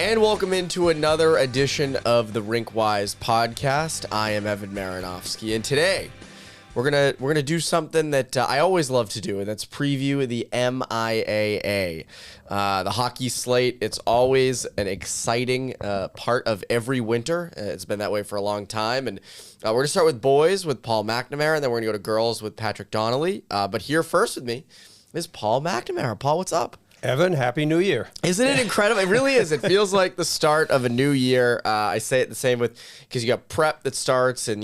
And welcome into another edition of the RinkWise Podcast. I am Evan Marinofsky, and today we're gonna do something that I always love to do, and that's preview the MIAA, the hockey slate. It's always an exciting part of every winter. It's been that way for a long time, and we're gonna start with boys with Paul McNamara, and then we're gonna go to girls with Pat Donnelly. But here first with me is Paul McNamara. Paul, what's up? Evan, Happy New Year. Isn't it incredible? It really is. It feels like the start of a new year. I say it the same with, because you got prep that starts in,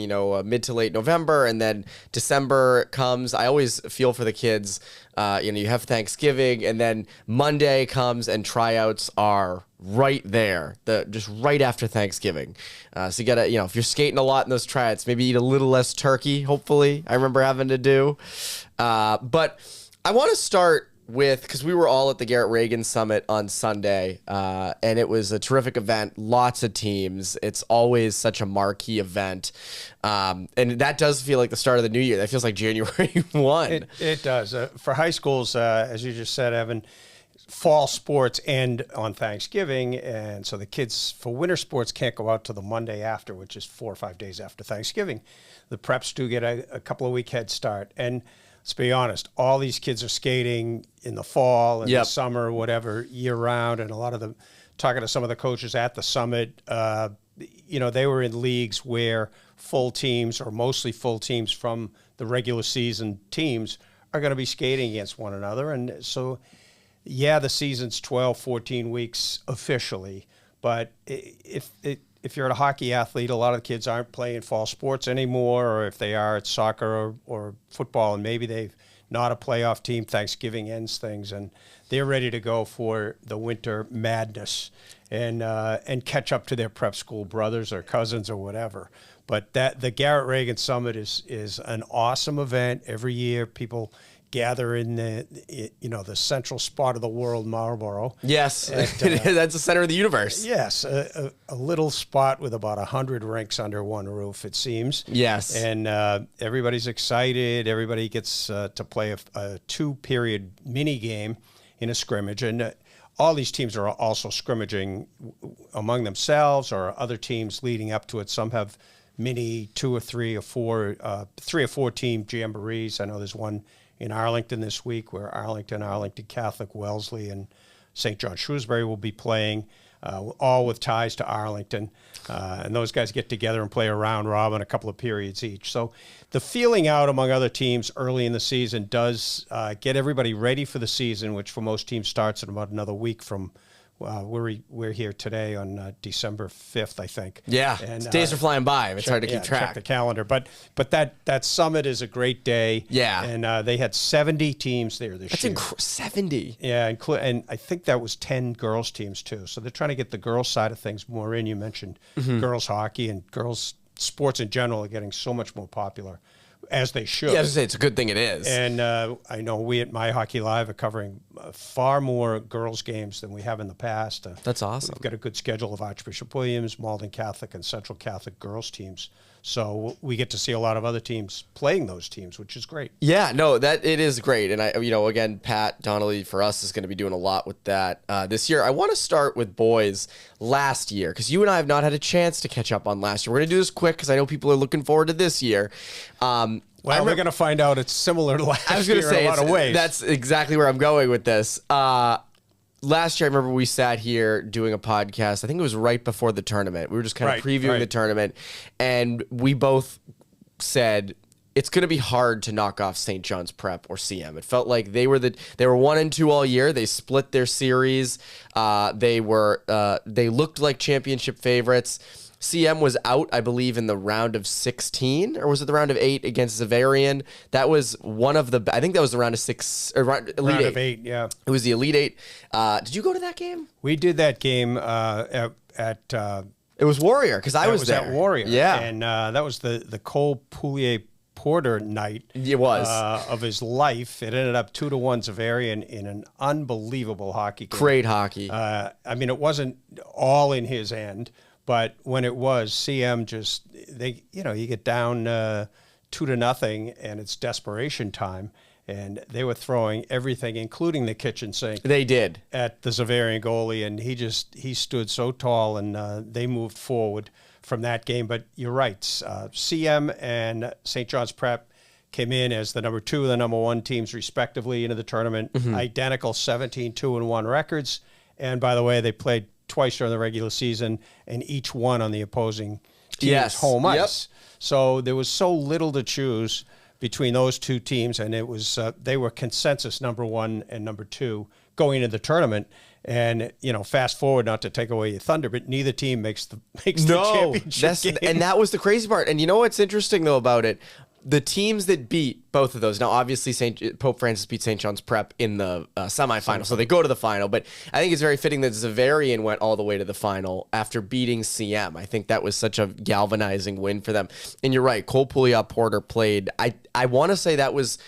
mid to late November, and then December comes. I always feel for the kids. You have Thanksgiving, and then Monday comes and tryouts are right there, just right after Thanksgiving. So you got to, if you're skating a lot in those tryouts, maybe eat a little less turkey, hopefully. I remember having to do. But I want to start with, because we were all at the Garrett Reagan Summit on Sunday, and it was a terrific event, lots of teams. It's always such a marquee event, and that does feel like the start of the new year. That feels like January 1. It does. For high schools, as you just said, Evan, fall sports end on Thanksgiving, and so the kids for winter sports can't go out to the Monday after, which is 4 or 5 days after Thanksgiving. The preps do get a couple of week head start, and let's be honest, all these kids are skating in the fall and the summer, whatever, year round. And a lot of them, talking to some of the coaches at the summit, they were in leagues where full teams or mostly full teams from the regular season teams are going to be skating against one another. And so, the season's 12, 14 weeks officially. But if you're a hockey athlete, a lot of the kids aren't playing fall sports anymore, or if they are, it's soccer or football, and maybe they've not a playoff team. Thanksgiving ends things, and they're ready to go for the winter madness and catch up to their prep school brothers or cousins or whatever. But the Garrett Reagan Summit is an awesome event every year. People gather in the central spot of the world, Marlborough. Yes, that's the center of the universe. Yes, a little spot with about 100 rinks under one roof, it seems. Yes. And everybody's excited. Everybody gets to play a two-period mini game in a scrimmage. And all these teams are also scrimmaging among themselves or other teams leading up to it. Some have mini 2 or 3 or 4, 3 or 4 team jamborees. I know there's one in Arlington this week, where Arlington Catholic, Wellesley, and St. John Shrewsbury will be playing, all with ties to Arlington. And those guys get together and play a round robin, a couple of periods each. So the feeling out among other teams early in the season does get everybody ready for the season, which for most teams starts in about another week from we're here today on December 5th, I think. Yeah, and days are flying by. It's hard to keep track. Check the calendar, but that summit is a great day. Yeah, and they had 70 teams there this year. 70. Yeah, and I think that was 10 girls teams too. So they're trying to get the girls side of things more in. You mentioned girls hockey, and girls sports in general are getting so much more popular, as they should. Yeah, I was gonna say, it's a good thing it is. And I know we at MyHockeyLive are covering far more girls games than we have in the past. That's awesome. We've got a good schedule of Archbishop Williams, Malden Catholic, and Central Catholic girls teams. So we get to see a lot of other teams playing those teams, which is great. Yeah, no, that it is great. And again, Pat Donnelly for us is going to be doing a lot with that this year. I want to start with boys last year, because you and I have not had a chance to catch up on last year. We're going to do this quick because I know people are looking forward to this year. Well, we're going to find out it's similar to last year in a lot of ways. That's exactly where I'm going with this. Last year, I remember we sat here doing a podcast. I think it was right before the tournament. We were just kind of previewing the tournament, and we both said it's going to be hard to knock off St. John's Prep or CM. It felt like they were 1-2 all year. They split their series. They looked like championship favorites. CM was out, I believe, in the round of 16, or was it the round of 8 against Zavarian? That was one of the, I think that was the round of 6, or Elite round of 8, yeah. It was the Elite 8. Did you go to that game? We did that game at it was Warrior, because I was there. At Warrior. Yeah. And that was the Cole Poulier Porter night. It was. Of his life. It ended up 2-1 Zavarian in an unbelievable hockey game. Great hockey. It wasn't all in his end. But when it was, CM you get down 2-0, and it's desperation time, and they were throwing everything, including the kitchen sink. They did. At the Xaverian goalie, and he stood so tall, and they moved forward from that game. But you're right, CM and St. John's Prep came in as the number 2 and the number 1 teams respectively into the tournament, identical 17-2-1 records. And by the way, they played twice during the regular season, and each won on the opposing team's home ice. So there was so little to choose between those two teams, and it was they were consensus number 1 and number 2 going into the tournament. And fast forward, not to take away your thunder, but neither team makes the championship game. And that was the crazy part. And you know what's interesting though about it? The teams that beat both of those, now obviously Pope Francis beat St. John's Prep in the semifinal, so they go to the final. But I think it's very fitting that Xaverian went all the way to the final after beating CM. I think that was such a galvanizing win for them. And you're right, Cole Pouliot-Porter played. I want to say that was,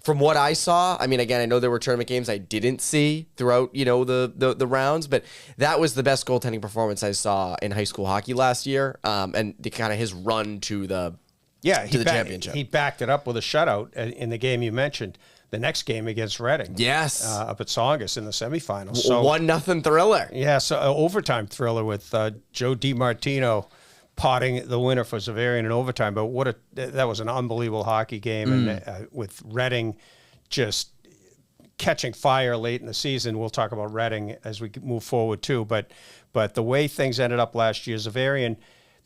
from what I saw, I mean, again, I know there were tournament games I didn't see throughout, the rounds, but that was the best goaltending performance I saw in high school hockey last year. And the kind of his run to the championship. He backed it up with a shutout in the game you mentioned. The next game against Reading. Yes. Up at Saugus in the semifinals. So 1-0 thriller. Yeah, so overtime thriller with Joe DiMartino potting the winner for Xaverian in overtime. But that was an unbelievable hockey game. And with Reading just catching fire late in the season. We'll talk about Reading as we move forward too. But the way things ended up last year, Xaverian,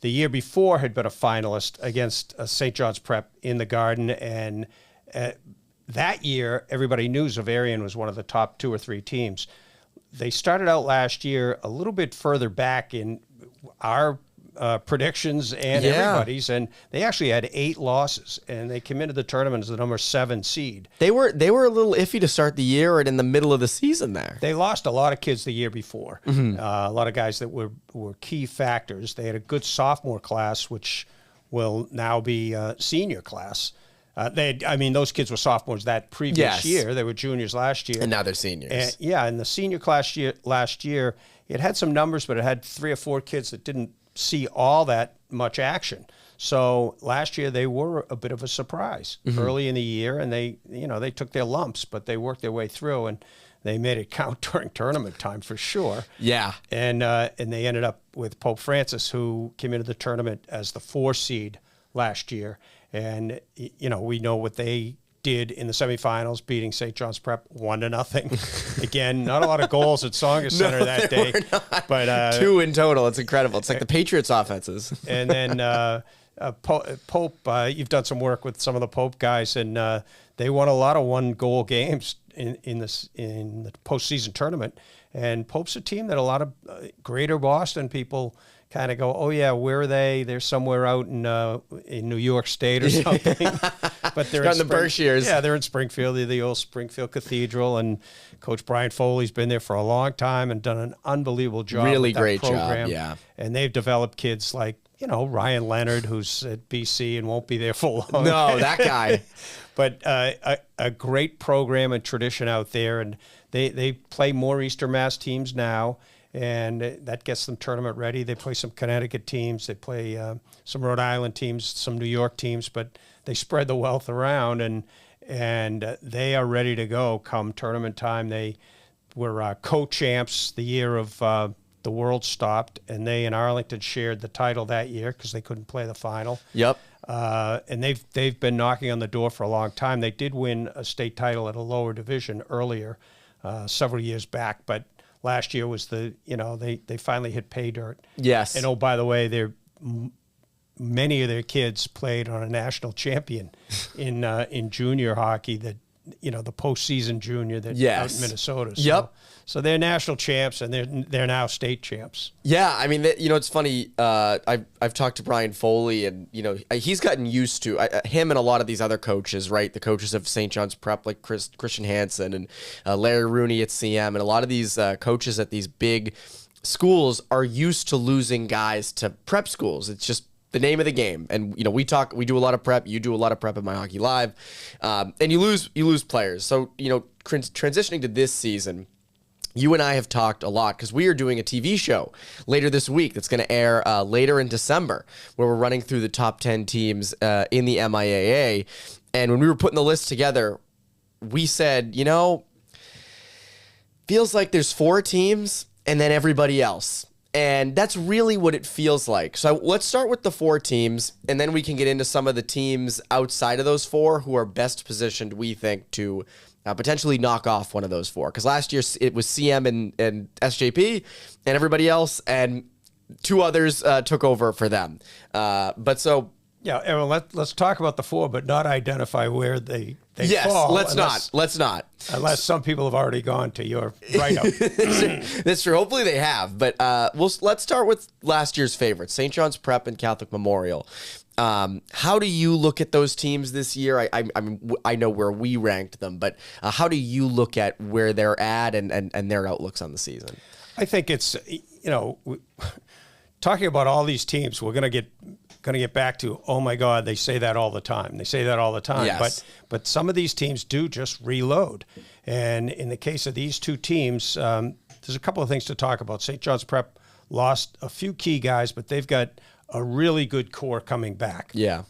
the year before, had been a finalist against St. John's Prep in the Garden, and that year everybody knew Xaverian was one of the top 2 or 3 teams. They started out last year a little bit further back in our predictions and everybody's, and they actually had 8 losses, and they came into the tournament as the number 7 seed. They were a little iffy to start the year and in the middle of the season there. They lost a lot of kids the year before, a lot of guys that were key factors. They had a good sophomore class, which will now be senior class. Those kids were sophomores that previous year. They were juniors last year. And now they're seniors. And the senior class last year, it had some numbers, but it had 3 or 4 kids that didn't see all that much action. So last year they were a bit of a surprise early in the year, and they took their lumps, but they worked their way through, and they made it count during tournament time for sure. Yeah. And they ended up with Pope Francis, who came into the tournament as the 4 seed last year. And, we know what they did in the semifinals, beating St. John's Prep 1-0. Again, not a lot of goals at Saugus Center that day. But 2 in total. It's incredible. It's like the Patriots offenses. And then Pope, you've done some work with some of the Pope guys, and they won a lot of 1-goal games in the postseason tournament. And Pope's a team that a lot of Greater Boston people kind of go, oh yeah, where are they? They're somewhere out in New York State or something. But they're in Yeah, they're in Springfield. They're the old Springfield Cathedral, and Coach Brian Foley's been there for a long time and done an unbelievable job. Really with that great program. job. Yeah, and they've developed kids like Ryan Leonard, who's at BC and won't be there for long. No, that guy. But a great program and tradition out there, and they play more Eastern Mass teams now. And that gets them tournament ready. They play some Connecticut teams. They play some Rhode Island teams, some New York teams, but they spread the wealth around, and they are ready to go come tournament time. They were co-champs the year of the World stopped, and they in Arlington shared the title that year because they couldn't play the final. Yep. And they've been knocking on the door for a long time. They did win a state title at a lower division earlier, several years back, but last year was they finally hit pay dirt. Yes. And oh, by the way, many of their kids played on a national champion in junior hockey, that the postseason junior that out in Minnesota. So, yep. So they're national champs, and they're now state champs. Yeah, I mean, it's funny. I've talked to Brian Foley, and he's gotten used to him and a lot of these other coaches, right? The coaches of St. John's Prep, like Christian Hansen and Larry Rooney at CM, and a lot of these coaches at these big schools are used to losing guys to prep schools. It's just the name of the game. And we do a lot of prep. You do a lot of prep at MyHockeyLive, and you lose players. So transitioning to this season, you and I have talked a lot because we are doing a TV show later this week that's going to air later in December, where we're running through the top 10 teams in the MIAA. And when we were putting the list together, we said, feels like there's 4 teams and then everybody else. And that's really what it feels like. So let's start with the 4 teams, and then we can get into some of the teams outside of those 4 who are best positioned, we think, to potentially knock off one of those 4. Because last year it was CM and SJP and everybody else, and 2 others took over for them. Yeah, Evan, let's talk about the 4, but not identify where they yes, fall. Let's not. Unless some people have already gone to your write-up. That's true. Hopefully they have. But let's start with last year's favorites, St. John's Prep and Catholic Memorial. How do you look at those teams this year? I know where we ranked them, but how do you look at where they're at and their outlooks on the season? I think it's, talking about all these teams, we're going to get back to, oh my God, they say that all the time. Yes. But some of these teams do just reload. And in the case of these 2 teams, there's a couple of things to talk about. St. John's Prep lost a few key guys, but they've got a really good core coming back. Yeah.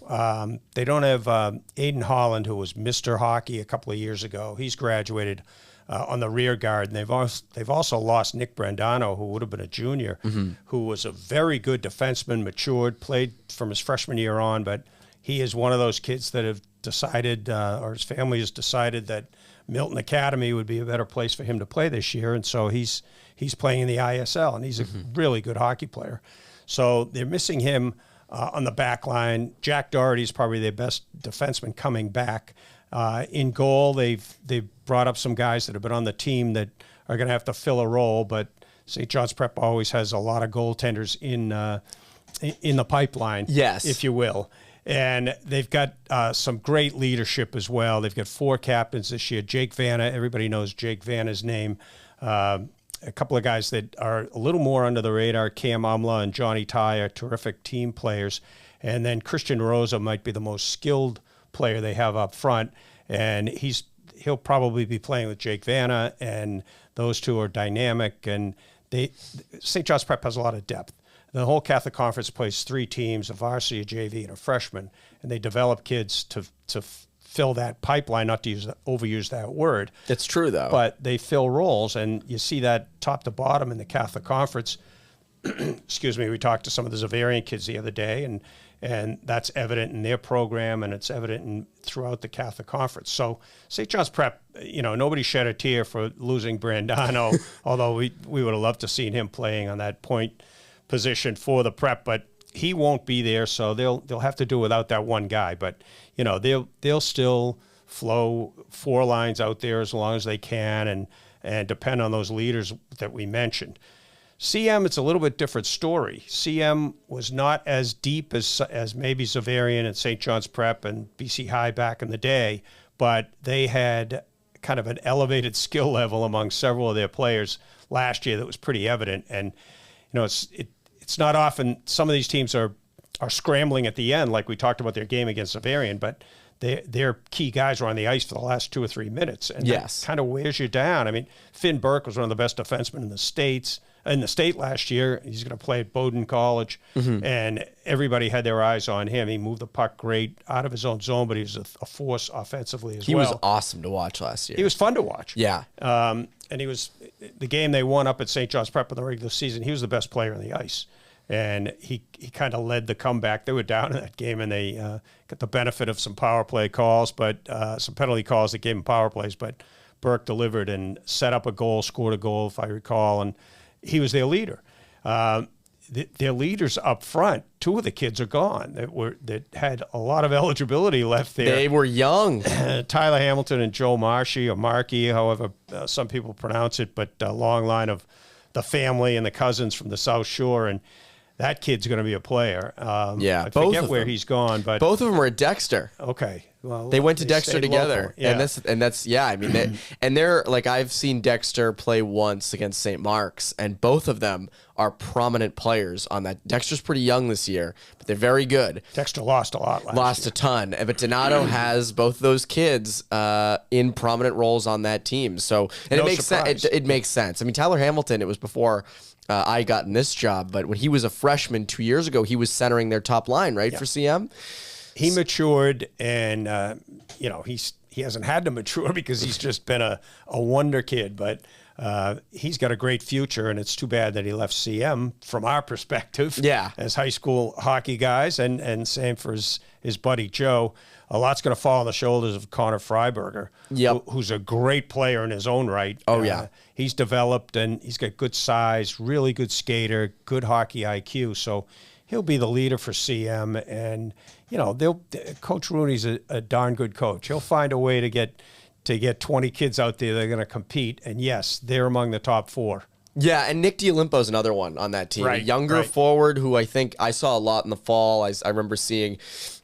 They don't have Aiden Holland, who was Mr. Hockey a couple of years ago. He's graduated on the rear guard. And they've also lost Nick Brandano, who would have been a junior, who was a very good defenseman, matured, played from his freshman year on, but he is one of those kids that have decided, or his family has decided, that Milton Academy would be a better place for him to play this year, and so he's playing in the ISL, and he's a really good hockey player. So they're missing him on the back line. Jack Doherty's probably their best defenseman coming back. In goal, they've brought up some guys that have been on the team that are going to have to fill a role, but St. John's Prep always has a lot of goaltenders in the pipeline, yes, if you will. And they've got some great leadership as well. They've got 4 captains this year. Jake Vanna, everybody knows Jake Vanna's name. A couple of guys that are a little more under the radar, Cam Umla and Johnny Ty, are terrific team players. And then Christian Rosa might be the most skilled player they have up front, and he'll probably be playing with Jake Vanna, and those 2 are dynamic. And St. John's Prep has a lot of depth. The whole Catholic Conference plays 3 teams, a varsity, a JV, and a freshman, and they develop kids to fill that pipeline, not to overuse that word. That's true, though. But they fill roles, and you see that top to bottom in the Catholic Conference. Excuse me, we talked to some of the Xaverian kids the other day, and that's evident in their program, and it's evident throughout the Catholic Conference. So St. John's Prep, nobody shed a tear for losing Brandano, although we would have loved to seen him playing on that point position for the Prep, but he won't be there, so they'll have to do without that one guy. But they'll still flow 4 lines out there as long as they can, and depend on those leaders that we mentioned. CM, it's a little bit different story. CM was not as deep as maybe Xaverian and St. John's Prep and BC High back in the day, but they had kind of an elevated skill level among several of their players last year that was pretty evident. And it's not often some of these teams are scrambling at the end, like we talked about their game against Xaverian, but their key guys were on the ice for the last 2 or 3 minutes, and yes, that kind of wears you down. I mean, Finn Burke was one of the best defensemen in the state last year. He's going to play at Bowdoin College, and everybody had their eyes on him. He moved the puck great out of his own zone, but he was a force offensively as well. He was awesome to watch last year. He was fun to watch. Yeah. And he was the game they won up at St. John's Prep in the regular season. He was the best player on the ice. And he kind of led the comeback. They were down in that game, and they got the benefit of some power play calls, but some penalty calls that gave him power plays. But Burke delivered and set up a goal, scored a goal, if I recall, and he was their leader. Their leaders up front, 2 of the kids are gone that had a lot of eligibility left there. They were young. Tyler Hamilton and Joe Marshy, or Markey, however some people pronounce it, but a long line of the family and the cousins from the South Shore, and that kid's going to be a player. I forget where he's gone, but both of them were at Dexter. Okay, well, they went to Dexter together, yeah. and that's I mean, they're like, I've seen Dexter play once against St. Mark's, and both of them are prominent players on that. Dexter's pretty young this year, but they're very good. Dexter lost a lot last year. A ton, but Donato has both of those kids in prominent roles on that team. So, and it makes sense. It makes sense. I mean, Tyler Hamilton, it was before I got in this job, but when he was a freshman 2 years ago, he was centering their top line, right, for CM? He matured, and he he hasn't had to mature because he's just been a wonder kid. But he's got a great future, and it's too bad that he left CM from our perspective as high school hockey guys, and same for his buddy Joe. A lot's going to fall on the shoulders of Connor Freiberger, who's a great player in his own right. He's developed, and he's got good size, really good skater, good hockey IQ. So he'll be the leader for CM. And, Coach Rooney's a darn good coach. He'll find a way to get 20 kids out there that are going to compete. And, yes, they're among the top 4. Yeah, and Nick D'Olimpo's another one on that team. A younger forward who I think I saw a lot in the fall. I remember seeing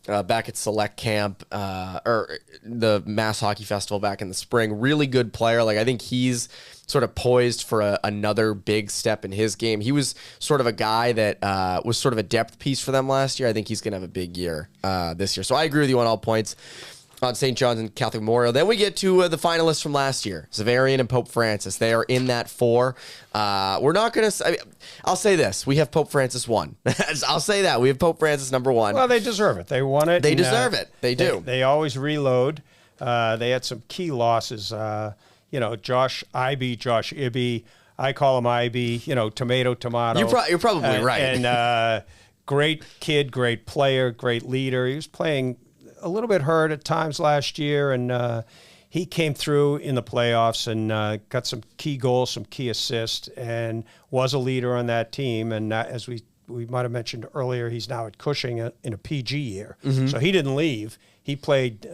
back at Select Camp or the Mass Hockey Festival back in the spring. Really good player. Like, I think he's sort of poised for another big step in his game. He was sort of a guy that was sort of a depth piece for them last year. I think he's going to have a big year this year. So I agree with you on all points on St. John's and Catholic Memorial. Then we get to the finalists from last year, Zavarian and Pope Francis. They are in that 4. We're not going to... I'll say this. We have Pope Francis 1. I'll say that. We have Pope Francis number 1. Well, they deserve it. They won it. They deserve it. They do. They always reload. They had some key losses. Josh Ibby. I call him Ibby. Tomato. You're probably right. And great kid, great player, great leader. He was playing a little bit hurt at times last year, and he came through in the playoffs and got some key goals, some key assists, and was a leader on that team. And as we might have mentioned earlier, he's now at Cushing in a PG year. So he didn't leave. He played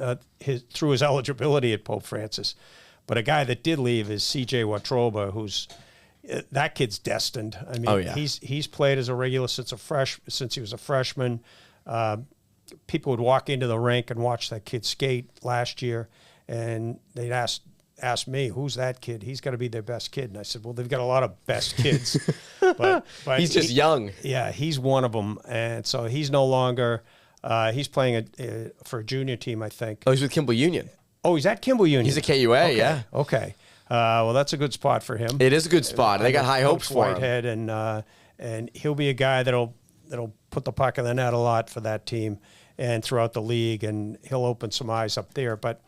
through his eligibility at Pope Francis. But a guy that did leave is C.J. Watroba, who's that kid's destined. I mean, he's played as a regular since he was a freshman. People would walk into the rink and watch that kid skate last year, and they'd ask me, "Who's that kid? He's got to be their best kid." And I said, "Well, they've got a lot of best kids, but he's just young." Yeah, he's one of them, and so he's no longer. He's playing for a junior team, I think. Oh, he's with Kimball Union. Oh, he's at Kimball Union. He's at KUA. Okay. Yeah. Okay. Well, that's a good spot for him. It is a good spot. They got high hopes for him. Whitehead, and he'll be a guy that'll put the puck in the net a lot for that team and throughout the league, and he'll open some eyes up there. But,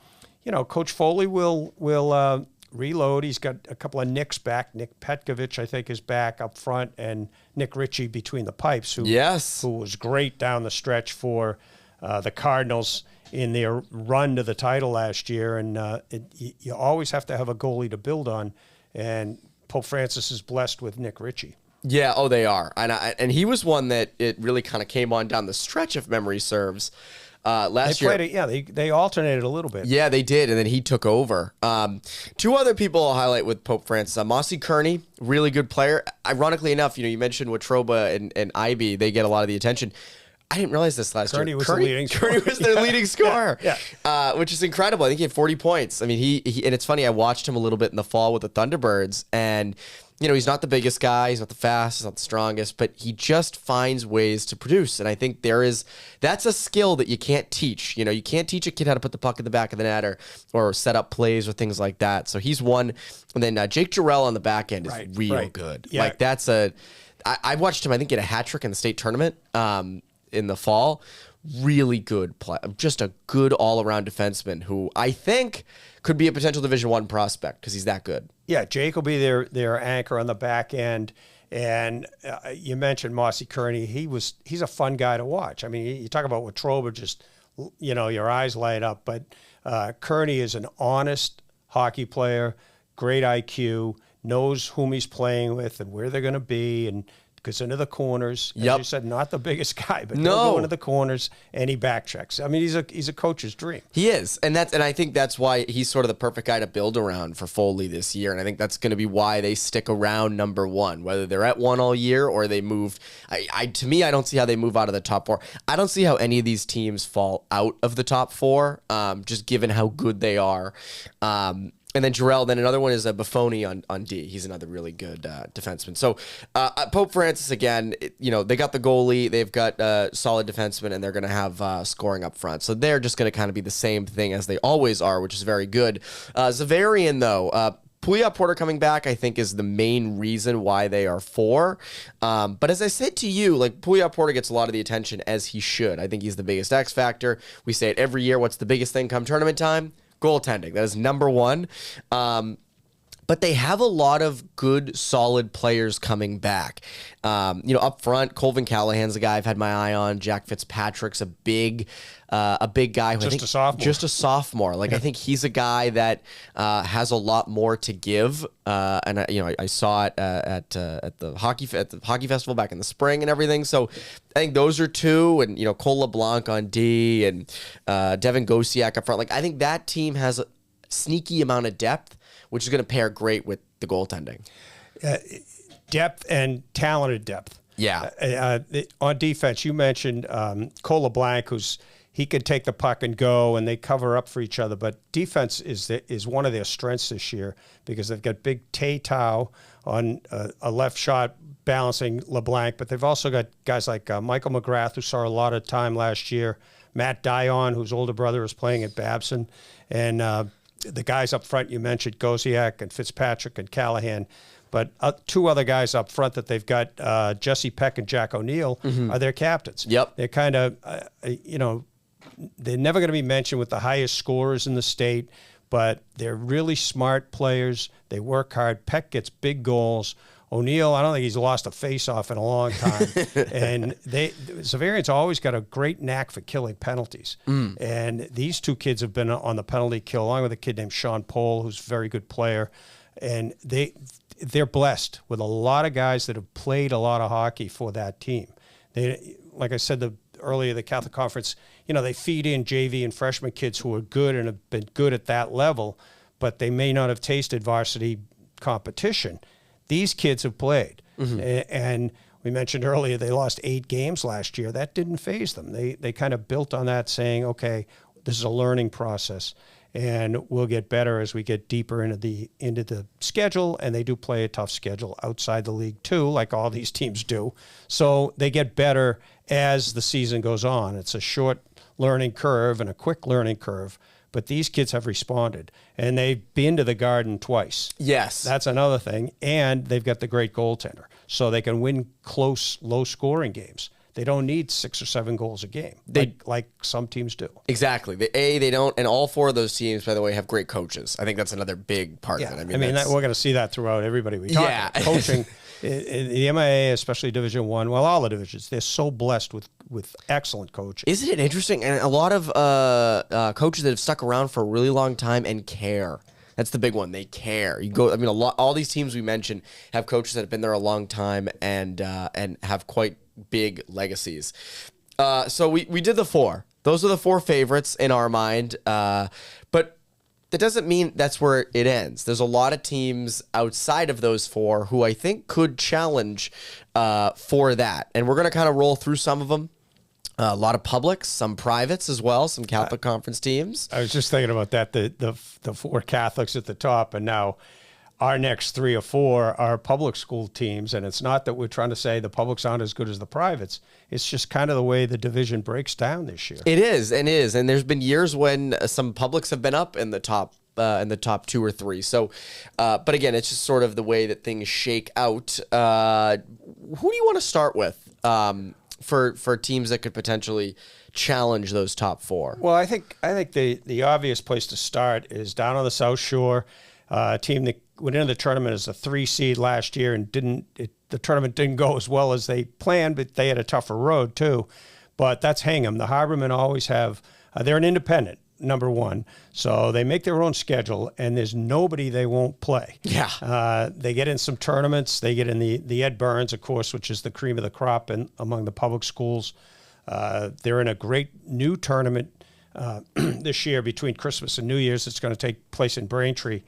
Coach Foley will reload. He's got a couple of Nicks back. Nick Petkovich, I think, is back up front, and Nick Ritchie between the pipes, who was great down the stretch for the Cardinals in their run to the title last year. And you always have to have a goalie to build on, and Pope Francis is blessed with Nick Ritchie. Yeah, they are. And he was one that it really kind of came on down the stretch, if memory serves, last year. They alternated a little bit. Yeah, they did, and then he took over. 2 other people I'll highlight with Pope Francis. Mossy Kearney, really good player. Ironically enough, you mentioned Watroba and Ivy. They get a lot of the attention. I didn't realize this last year. Kearney was their leading scorer, which is incredible. I think he had 40 points. I mean, he and it's funny, I watched him a little bit in the fall with the Thunderbirds, and he's not the biggest guy, he's not the fastest, he's not the strongest, but he just finds ways to produce. And I think that's a skill that you can't teach. You can't teach a kid how to put the puck in the back of the net or set up plays or things like that. So he's one. And then Jake Jarrell on the back end is real good. Yeah. Like I watched him, I think, get a hat trick in the state tournament in the fall. Really good play, just a good all-around defenseman who I think could be a potential Division I prospect because he's that good. Yeah, Jake will be their anchor on the back end. And you mentioned Mossy Kearney. He's a fun guy to watch. I mean, you talk about Watroba, just, your eyes light up. But Kearney is an honest hockey player, great IQ, knows whom he's playing with and where they're going to be, and goes into the corners. As you said, not the biggest guy, but he'll go into the corners and he backchecks. I mean, he's a coach's dream. He is, and I think that's why he's sort of the perfect guy to build around for Foley this year. And I think that's going to be why they stick around number 1, whether they're at 1 all year or they move. To me, I don't see how they move out of the top 4. I don't see how any of these teams fall out of the top 4, just given how good they are. And then Jarrell, then another one is Buffoni on D. He's another really good defenseman. So Pope Francis, again, they got the goalie, they've got solid defensemen, and they're going to have scoring up front. So they're just going to kind of be the same thing as they always are, which is very good. Zavarian, though, Pouliot Porter coming back, I think, is the main reason why they are 4. But as I said to you, Pouliot Porter gets a lot of the attention, as he should. I think he's the biggest X factor. We say it every year. What's the biggest thing come tournament time? Goaltending. That is number one. But they have a lot of good, solid players coming back. Up front, Colvin Callahan's a guy I've had my eye on. Jack Fitzpatrick's a big guy. Just a sophomore. Just a sophomore. I think he's a guy that has a lot more to give. I saw it at the hockey festival back in the spring and everything. So I think those are two, and Cole LeBlanc on D and Devin Gosiak up front. I think that team has a sneaky amount of depth, which is going to pair great with the goaltending. Depth and talented depth. Yeah. On defense, you mentioned Cole LeBlanc, he could take the puck and go, and they cover up for each other. But defense is one of their strengths this year because they've got big Tay Tao on a left shot balancing LeBlanc, but they've also got guys like Michael McGrath, who saw a lot of time last year, Matt Dion, whose older brother is playing at Babson, and the guys up front you mentioned, Gosiak and Fitzpatrick and Callahan. But two other guys up front that they've got, Jesse Peck and Jack O'Neill, are their captains. Yep. They're kind of, they're never going to be mentioned with the highest scorers in the state, but they're really smart players. They work hard. Peck gets big goals. O'Neill, I don't think he's lost a face-off in a long time. And Zavarian's always got a great knack for killing penalties. And these two kids have been on the penalty kill, along with a kid named Sean Pohl, who's a very good player. And they're blessed with a lot of guys that have played a lot of hockey for that team. Like I said earlier, the Catholic Conference, they feed in JV and freshman kids who are good and have been good at that level, but they may not have tasted varsity competition. These kids have played. And we mentioned earlier they lost 8 games last year. That didn't faze them. They kind of built on that, saying, okay, this is a learning process, and we'll get better as we get deeper into the schedule. And they do play a tough schedule outside the league too, like all these teams do. So they get better as the season goes on. It's a short learning curve and a quick learning curve. But these kids have responded, and they've been to the Garden twice. Yes. That's another thing. And they've got the great goaltender. So they can win close, low-scoring games. They don't need 6 or 7 goals a game, like some teams do. Exactly. They don't, and all 4 of those teams, by the way, have great coaches. I think that's another big part of it. We're going to see that throughout everybody we talk about. Coaching, in the MIAA, especially Division I, well, all the divisions, they're so blessed with excellent coaching. Isn't it interesting? And a lot of coaches that have stuck around for a really long time and care. That's the big one. They care. All these teams we mentioned have coaches that have been there a long time and have quite big legacies. So we did the 4. Those are the 4 favorites in our mind. But that doesn't mean that's where it ends. There's a lot of teams outside of those 4 who I think could challenge for that. And we're going to kind of roll through some of them. A lot of publics, some privates as well, some Catholic Conference teams. I was just thinking about that, the 4 Catholics at the top, and now our next 3 or 4 are public school teams. And it's not that we're trying to say the publics aren't as good as the privates. It's just kind of the way the division breaks down this year. It is. And there's been years when some publics have been up in the top 2 or 3. So, but again, it's just sort of the way that things shake out. Who do you want to start with? For teams that could potentially challenge those top 4? Well, I think the obvious place to start is down on the South Shore, a team that went into the tournament as a 3 seed last year and the tournament didn't go as well as they planned, but they had a tougher road too. But that's Hingham. The Harbormen always have. They're an independent, number 1, so they make their own schedule, and there's nobody they won't play. Yeah. They get in some tournaments. They get in the Ed Burns, of course, which is the cream of the crop among the public schools. They're in a great new tournament this year between Christmas and New Year's. It's going to take place in Braintree.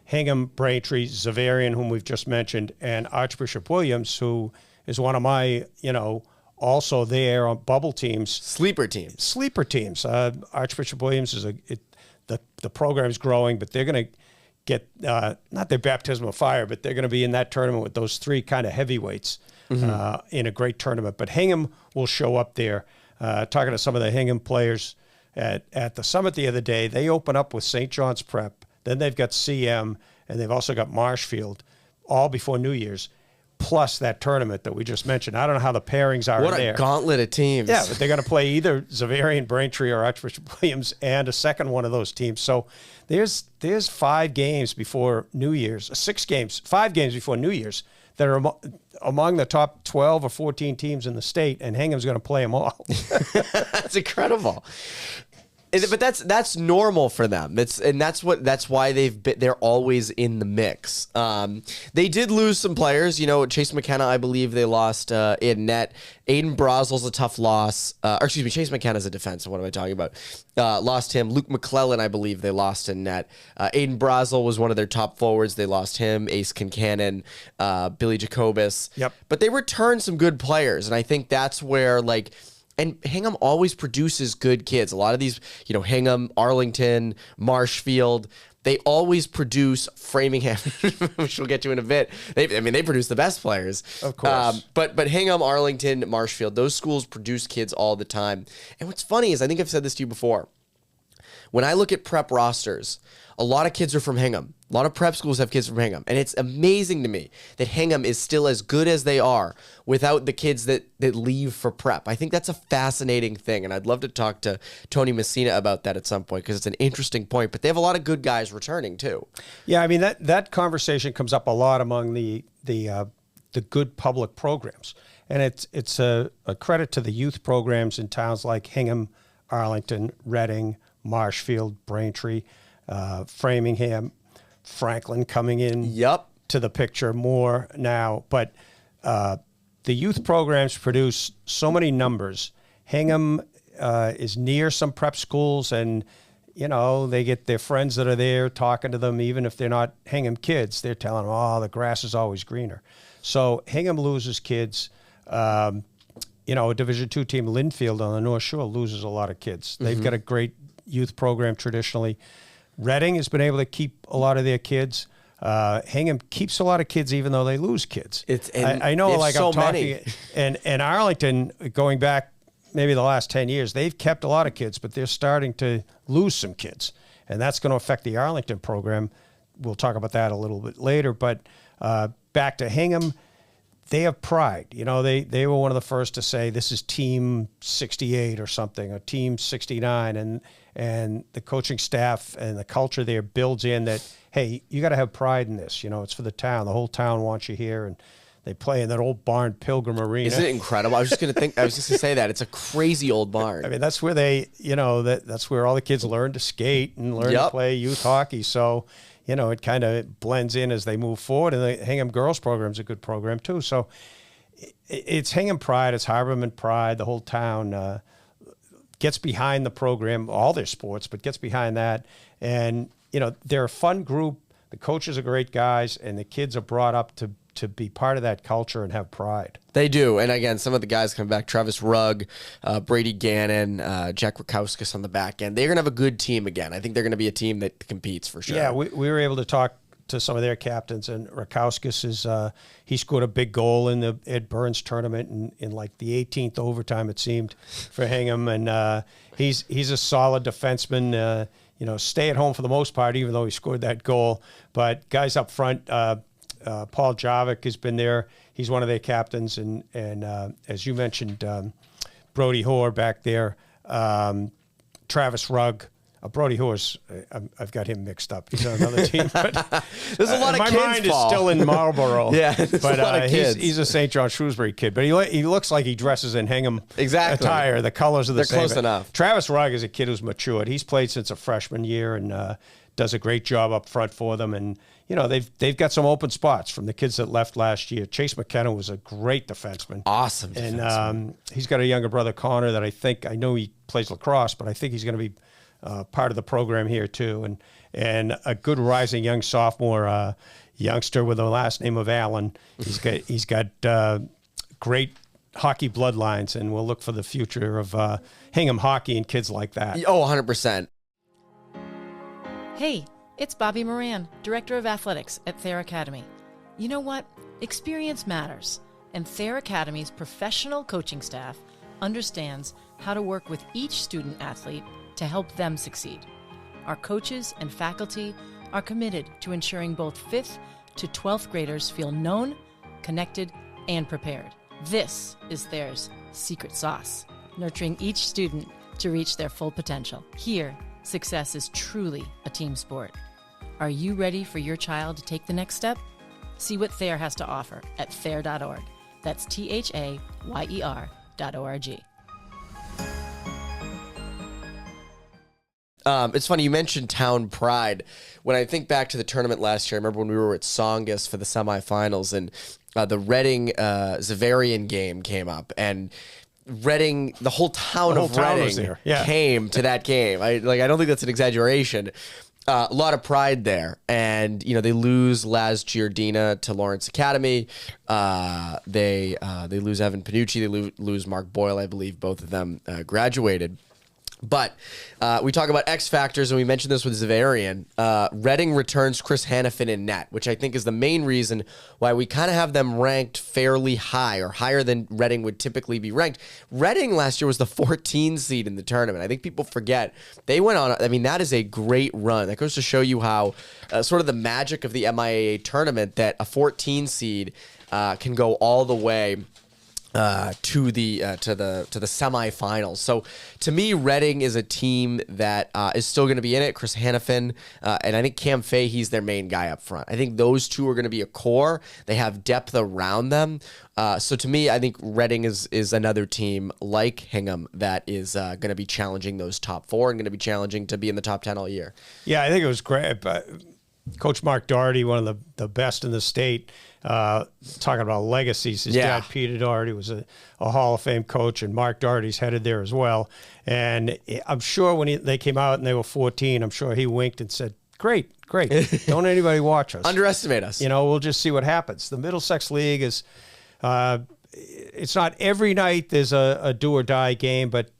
Hingham, Braintree, Zavarian, whom we've just mentioned, and Archbishop Williams, who is one of my, also there on bubble teams. Sleeper teams. Archbishop Williams is the program's growing, but they're going to get, not their baptism of fire, but they're going to be in that tournament with those 3 kind of heavyweights in a great tournament. But Hingham will show up there. Talking to some of the Hingham players at the summit the other day, they open up with St. John's Prep. Then they've got CM, and they've also got Marshfield, all before New Year's. plus that tournament that we just mentioned. I don't know how the pairings are What in there. What a gauntlet of teams. Yeah, but they're going to play either Xaverian, Braintree, or Archbishop Williams and a second one of those teams. So there's 5 games before New Year's, 5 games before New Year's that are among the top 12 or 14 teams in the state, and Hingham's going to play them all. That's incredible. But that's normal for them. That's why they're always in the mix. They did lose some players. Chase McKenna, I believe they lost in net. Aiden Brazel's a tough loss. Chase McKenna's a defense. What am I talking about? Lost him. Luke McClellan, I believe they lost in net. Aiden Brazel was one of their top forwards. They lost him. Ace Kincannon, Billy Jacobus. Yep. But they returned some good players, and I think that's where And Hingham always produces good kids. A lot of these, Hingham, Arlington, Marshfield, they always produce Framingham, which we'll get to in a bit. They produce the best players. Of course. But Hingham, Arlington, Marshfield, those schools produce kids all the time. And what's funny is, I think I've said this to you before, when I look at prep rosters, a lot of kids are from Hingham. A lot of prep schools have kids from Hingham. And it's amazing to me that Hingham is still as good as they are without the kids that leave for prep. I think that's a fascinating thing. And I'd love to talk to Tony Messina about that at some point, because it's an interesting point. But they have a lot of good guys returning too. Yeah, that conversation comes up a lot among the good public programs. And it's a credit to the youth programs in towns like Hingham, Arlington, Reading, Marshfield, Braintree, Framingham, Franklin coming in to the picture more now. But the youth programs produce so many numbers. Hingham is near some prep schools, and they get their friends that are there talking to them, even if they're not Hingham kids. They're telling them, oh, the grass is always greener. So Hingham loses kids. A Division II team, Linfield on the North Shore, loses a lot of kids. They've got a great youth program traditionally. Reading has been able to keep a lot of their kids. Hingham keeps a lot of kids, even though they lose kids. I know, like so I'm talking, and Arlington, going back maybe the last 10 years, they've kept a lot of kids, but they're starting to lose some kids, and that's going to affect the Arlington program. We'll talk about that a little bit later, but back to Hingham, they have pride. They were one of the first to say this is Team 68 or something, or Team 69, and the coaching staff and the culture there builds in that, hey, you got to have pride in this. It's for the town. The whole town wants you here, and they play in that old barn, Pilgrim Arena. Isn't it incredible? I was just going to say that. It's a crazy old barn. That's where that's where all the kids learn to skate and learn to play youth hockey. So, it kind of blends in as they move forward. And the Hingham girls program is a good program too. So it's Hingham pride, it's Harborman pride. The whole town gets behind the program, all their sports, but gets behind that. And, they're a fun group. The coaches are great guys, and the kids are brought up to be part of that culture and have pride. They do. And again, some of the guys coming back, Travis Rugg, Brady Gannon, Jack Rakowskis on the back end. They're going to have a good team again. I think they're going to be a team that competes for sure. Yeah, we were able to talk to some of their captains, and Rakowskis he scored a big goal in the Ed Burns tournament in like the 18th overtime, it seemed, for Hingham. And he's a solid defenseman, stay at home for the most part, even though he scored that goal. But guys up front, Paul Javik has been there. He's one of their captains. And as you mentioned, Brody Hoare back there, Travis Rugg. Brody Hoare's, I've got him mixed up. He's on another team. But, there's a lot of my kids, My mind Paul. is still in Marlborough. Yeah, there's a lot of kids. He's a St. John Shrewsbury kid. But he looks like he dresses in Hingham attire. The colors are the same. They're close enough. Travis Rugg is a kid who's matured. He's played since a freshman year and does a great job up front for them. And, they've got some open spots from the kids that left last year. Chase McKenna was a great defenseman. Awesome defenseman. And he's got a younger brother, Connor, that I know he plays lacrosse, but I think he's going to be part of the program here too, and a good rising young sophomore youngster with the last name of Allen. He's got great hockey bloodlines, and we'll look for the future of Hingham hockey and kids like that. Oh, 100%. Hey, it's Bobby Moran, Director of Athletics at Thayer Academy. You know what? Experience matters, and Thayer Academy's professional coaching staff understands how to work with each student athlete to help them succeed. Our coaches and faculty are committed to ensuring both 5th to 12th graders feel known, connected, and prepared. This is Thayer's secret sauce, nurturing each student to reach their full potential. Here, success is truly a team sport. Are you ready for your child to take the next step? See what Thayer has to offer at thayer.org. That's THAYER.org. It's funny, you mentioned town pride. When I think back to the tournament last year, I remember when we were at Songus for the semifinals, and the Reading Zavarian game came up, and Reading, the whole town of Reading came to that game. I don't think that's an exaggeration. A lot of pride there, and they lose Laz Giardina to Lawrence Academy. They lose Evan Panucci. They lose Mark Boyle. I believe both of them graduated. But we talk about X factors, and we mentioned this with Zavarian. Reading returns Chris Hannafin in net, which I think is the main reason why we kind of have them ranked fairly high, or higher than Reading would typically be ranked. Reading last year was the 14 seed in the tournament. I think people forget. They went on, that is a great run. That goes to show you how sort of the magic of the MIAA tournament, that a 14 seed can go all the way to the semifinals. So to me, Reading is a team that is still going to be in it. Chris Hannafin and I think Cam Fay, he's their main guy up front. I think those two are going to be a core. They have depth around them. So to me, I think Reading is another team like Hingham that is going to be challenging those top four and going to be challenging to be in the top 10 all year. Yeah, I think it was great. Coach Mark Doherty, one of the best in the state, talking about legacies. His dad, Peter Doherty, was a Hall of Fame coach, and Mark Doherty's headed there as well. And I'm sure when they came out and they were 14, I'm sure he winked and said, great. Don't anybody watch us. Underestimate us. We'll just see what happens. The Middlesex League is, it's not every night there's a do or die game, but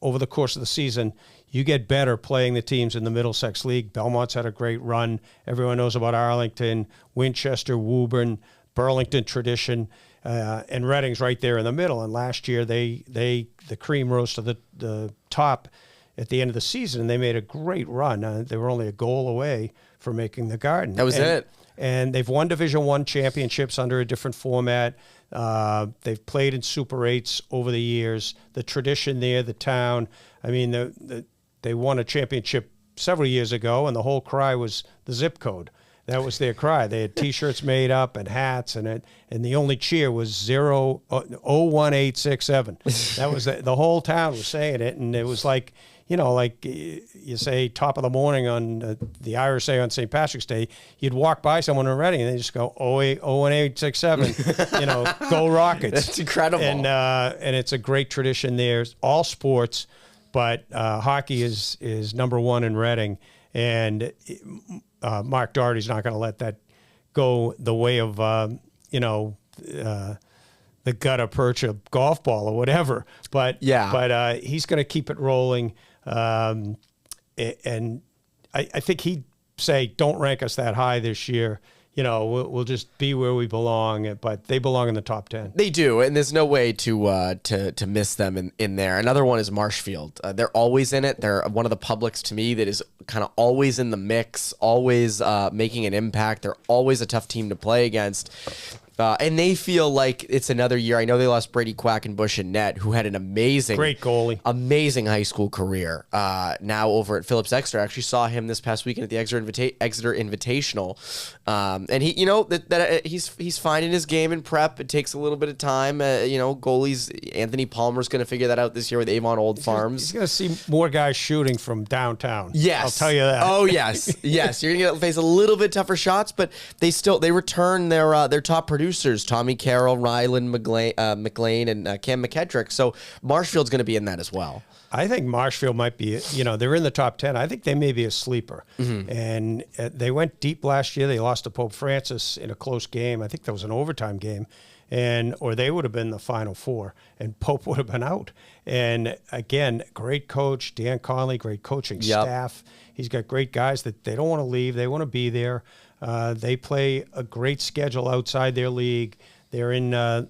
over the course of the season, you get better playing the teams in the Middlesex League. Belmont's had a great run. Everyone knows about Arlington, Winchester, Woburn, Burlington tradition, and Reading's right there in the middle. And last year, the cream rose to the top at the end of the season, and they made a great run. They were only a goal away from making the Garden. That was it. And they've won Division I championships under a different format. They've played in Super 8s over the years. The tradition there, the town. I mean, they won a championship several years ago, and the whole cry was the zip code. That was their cry. They had T-shirts made up and hats, and the only cheer was 01867. That was the whole town was saying it, and it was like, like you say, top of the morning on the Irish say on St. Patrick's Day, you'd walk by someone in Reading, and they just go 01867. Go Rockets! That's incredible, and it's a great tradition there. All sports. But hockey is number one in Reading, and Mark Doherty's not going to let that go the way of the gutta percha golf ball or whatever. But he's going to keep it rolling, and I think he'd say, don't rank us that high this year. We'll just be where we belong, but they belong in the top 10. They do, and there's no way to miss them in there. Another one is Marshfield. They're always in it. They're one of the publics to me that is kind of always in the mix, always making an impact. They're always a tough team to play against. And they feel like it's another year. I know they lost Brady Quackenbush in net, who had an great goalie, amazing high school career. Now over at Phillips Exeter, I actually saw him this past weekend at the Exeter Invitational, and he, he's fine in his game in prep. It takes a little bit of time. Goalies. Anthony Palmer's going to figure that out this year with Avon Old Farms. He's going to see more guys shooting from downtown. Yes, I'll tell you that. Oh yes. You're going to face a little bit tougher shots, but they return their top producers, Tommy Carroll, Ryland McLean, and Cam McKedrick. So Marshfield's going to be in that as well. I think Marshfield might be, they're in the top 10. I think they may be a sleeper. Mm-hmm. And they went deep last year. They lost to Pope Francis in a close game. I think that was an overtime game. Or they would have been the Final Four, and Pope would have been out. And again, great coach, Dan Conley, great coaching staff. He's got great guys that they don't want to leave. They want to be there. They play a great schedule outside their league. They're in the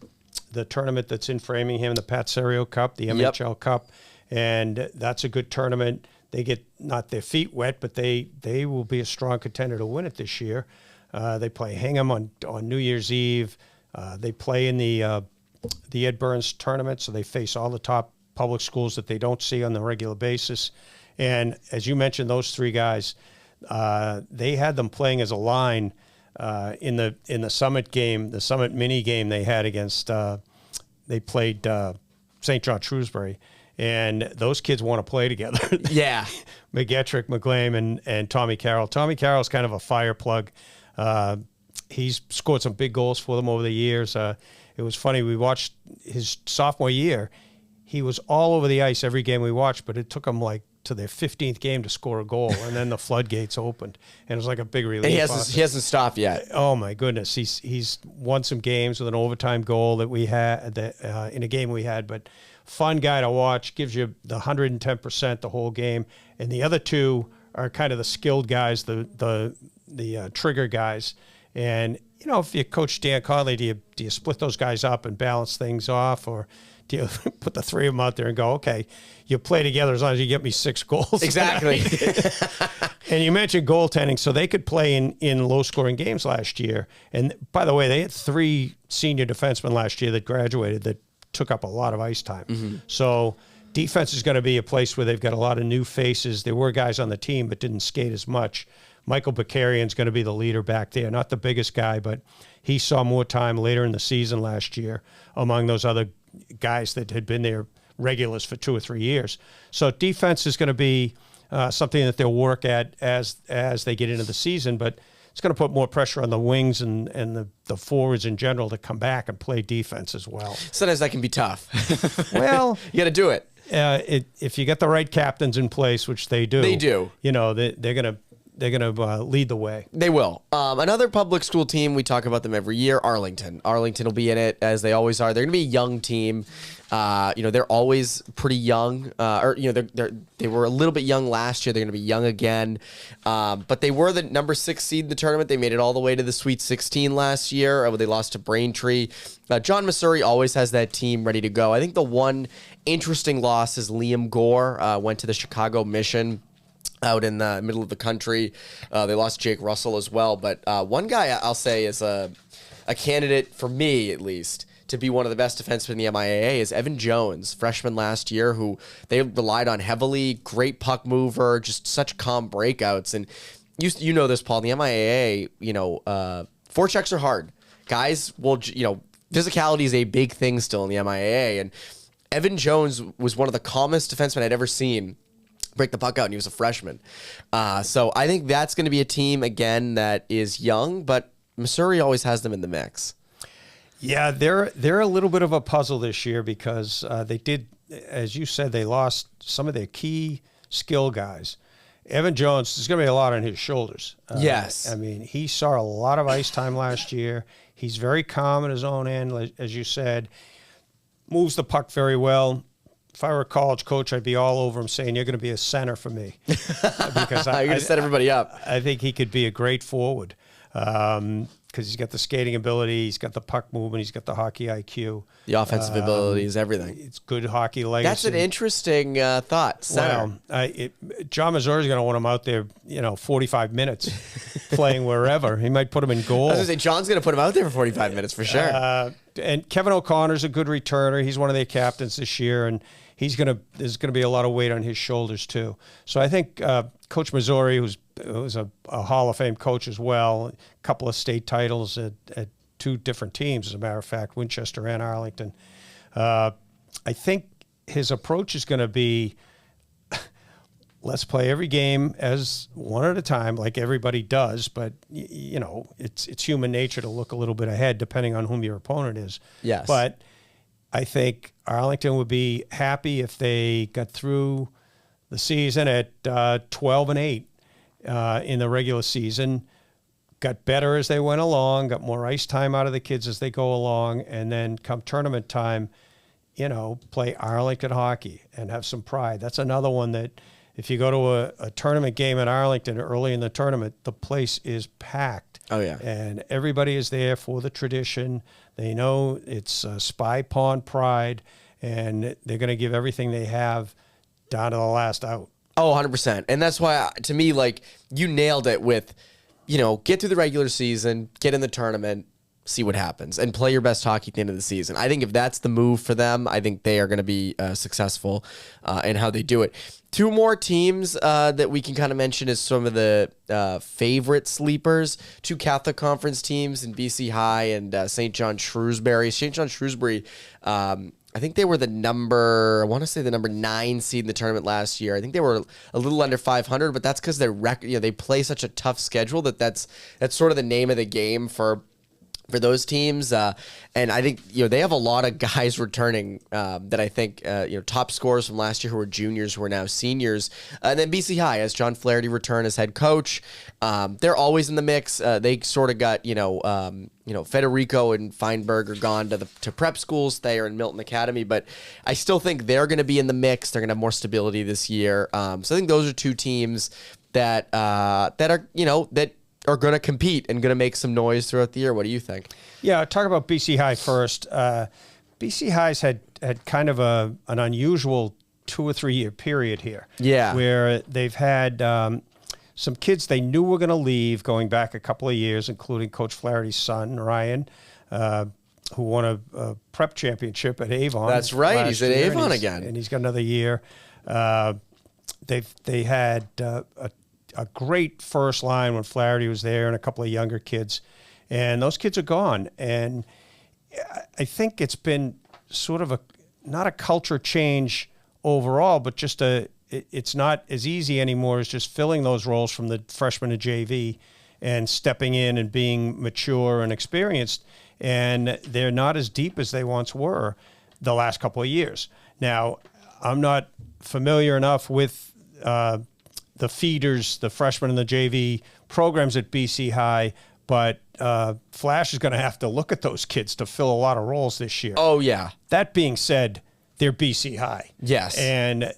tournament that's in Framingham, the Pat Serio Cup, the MHL Cup, and that's a good tournament. They get not their feet wet, but they will be a strong contender to win it this year. They play Hingham on New Year's Eve. They play in the Ed Burns tournament, so they face all the top public schools that they don't see on a regular basis. And as you mentioned, those three guys, they had them playing as a line in the Summit game, the Summit mini game they had against. They played St. John Shrewsbury, and those kids want to play together. Yeah, McGettrick, McGlame, and Tommy Carroll. Tommy Carroll's kind of a fire plug. He's scored some big goals for them over the years. It was funny. We watched his sophomore year. He was all over the ice every game we watched, but it took him like to their 15th game to score a goal, and then the floodgates opened, and it was like a big relief. He hasn't stopped yet. Oh my goodness, he's won some games with an overtime goal that we had in a game we had. But fun guy to watch, gives you the 110% the whole game, and the other two are kind of the skilled guys, the trigger guys. And you know, if you coach Dan Conley, do you split those guys up and balance things off, or do you put the three of them out there and go, okay, you play together as long as you get me 6 goals? Exactly. And you mentioned goaltending, so they could play in low-scoring games last year. And by the way, they had 3 senior defensemen last year that graduated that took up a lot of ice time. Mm-hmm. So defense is going to be a place where they've got a lot of new faces. There were guys on the team but didn't skate as much. Michael Bakarian's going to be the leader back there. Not the biggest guy, but he saw more time later in the season last year among those other guys that had been there regulars for 2 or 3 years. So defense is going to be something that they'll work at as they get into the season, but it's going to put more pressure on the wings and the forwards in general to come back and play defense as well. Sometimes that can be tough. Well, you got to do it. If you get the right captains in place, which they do. They do. You know, they're going to lead the way. They will. Another public school team, we talk about them every year, Arlington. Arlington will be in it, as they always are. They're going to be a young team. They're always pretty young. They were a little bit young last year. They're going to be young again. But they were the number 6 seed in the tournament. They made it all the way to the Sweet 16 last year. They lost to Braintree. John Missouri always has that team ready to go. I think the one interesting loss is Liam Gore went to the Chicago Mission out in the middle of the country. They lost Jake Russell as well. But one guy I'll say is a candidate, for me at least, to be one of the best defensemen in the MIAA is Evan Jones, freshman last year, who they relied on heavily. Great puck mover, just such calm breakouts. And you know this, Paul, in the MIAA, forechecks are hard. Guys will, physicality is a big thing still in the MIAA. And Evan Jones was one of the calmest defensemen I'd ever seen break the puck out, and he was a freshman. So I think that's going to be a team, again, that is young, but Missouri always has them in the mix. Yeah, they're a little bit of a puzzle this year because they did, as you said, they lost some of their key skill guys. Evan Jones, there's going to be a lot on his shoulders. Yes. I mean, he saw a lot of ice time last year. He's very calm at his own end, as you said. Moves the puck very well. If I were a college coach, I'd be all over him saying, you're going to be a center for me. Because you're going to set everybody up. I think he could be a great forward because he's got the skating ability, he's got the puck movement, he's got the hockey IQ. The offensive ability is everything. It's good hockey legacy. That's an interesting thought. Center. Well, John Missouri's going to want him out there, 45 minutes playing wherever. He might put him in goal. I was going to say, John's going to put him out there for 45 minutes for sure. And Kevin O'Connor's a good returner. He's one of their captains this year, and there's going to be a lot of weight on his shoulders too. So I think Coach Missouri, who's a Hall of Fame coach as well, a couple of state titles at 2 different teams, as a matter of fact, Winchester and Arlington. I think his approach is going to be, let's play every game as one at a time, like everybody does. But it's human nature to look a little bit ahead, depending on whom your opponent is. Yes. But I think Arlington would be happy if they got through the season at 12-8 in the regular season, got better as they went along, got more ice time out of the kids as they go along, and then come tournament time, play Arlington hockey and have some pride. That's another one that if you go to a tournament game in Arlington early in the tournament, the place is packed. Oh, yeah. And everybody is there for the tradition. They know it's Spy Pond pride, and they're going to give everything they have down to the last out. Oh, 100%. And that's why, to me, you nailed it with, get through the regular season, get in the tournament, see what happens and play your best hockey at the end of the season. I think if that's the move for them, I think they are going to be successful in how they do it. Two more teams that we can kind of mention as some of the favorite sleepers. Two Catholic Conference teams in BC High and St. John Shrewsbury. St. John Shrewsbury, I think they were the number 9 seed in the tournament last year. I think they were a little under 500, but that's because they play such a tough schedule that's sort of the name of the game for those teams. And I think, they have a lot of guys returning that I think, top scorers from last year who were juniors who are now seniors. And then BC High has John Flaherty return as head coach. They're always in the mix. They sort of got, Federico and Feinberg are gone to prep schools. They are in Milton Academy, but I still think they're going to be in the mix. They're going to have more stability this year. So I think those are two teams that are going to compete and going to make some noise throughout the year. What do you think? Yeah, talk about BC High first. BC High's had kind of an unusual 2 or 3 year period here. Yeah. Where they've had some kids they knew were going to leave going back a couple of years, including Coach Flaherty's son, Ryan, who won a prep championship at Avon. That's right. He's at Avon again. And he's got another year. They had a great first line when Flaherty was there and a couple of younger kids. And those kids are gone. And I think it's been sort of not a culture change overall, but just it's not as easy anymore as just filling those roles from the freshman to JV and stepping in and being mature and experienced. And they're not as deep as they once were the last couple of years. Now, I'm not familiar enough with the feeders, the freshmen and the JV programs at BC High, but Flash is going to have to look at those kids to fill a lot of roles this year. Oh, yeah. That being said, they're BC High. Yes. And,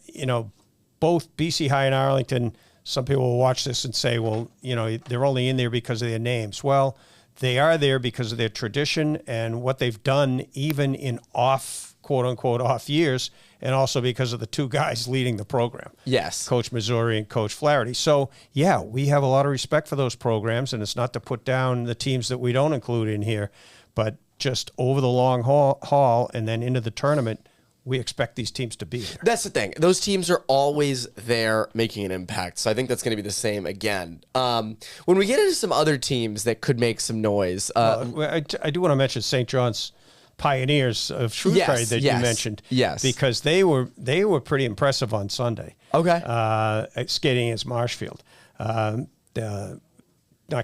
both BC High and Arlington, some people will watch this and say, well, they're only in there because of their names. Well, they are there because of their tradition and what they've done even in quote-unquote off years, and also because of the two guys leading the program. Yes. Coach Missouri and Coach Flaherty. So, yeah, we have a lot of respect for those programs, and it's not to put down the teams that we don't include in here, but just over the long haul and then into the tournament, we expect these teams to be there. That's the thing. Those teams are always there making an impact. So I think that's going to be the same again. When we get into some other teams that could make some noise. I do want to mention St. John's Pioneers of Shrewsbury that you mentioned. Yes. Because they were pretty impressive on Sunday. Okay. Skating against Marshfield. Not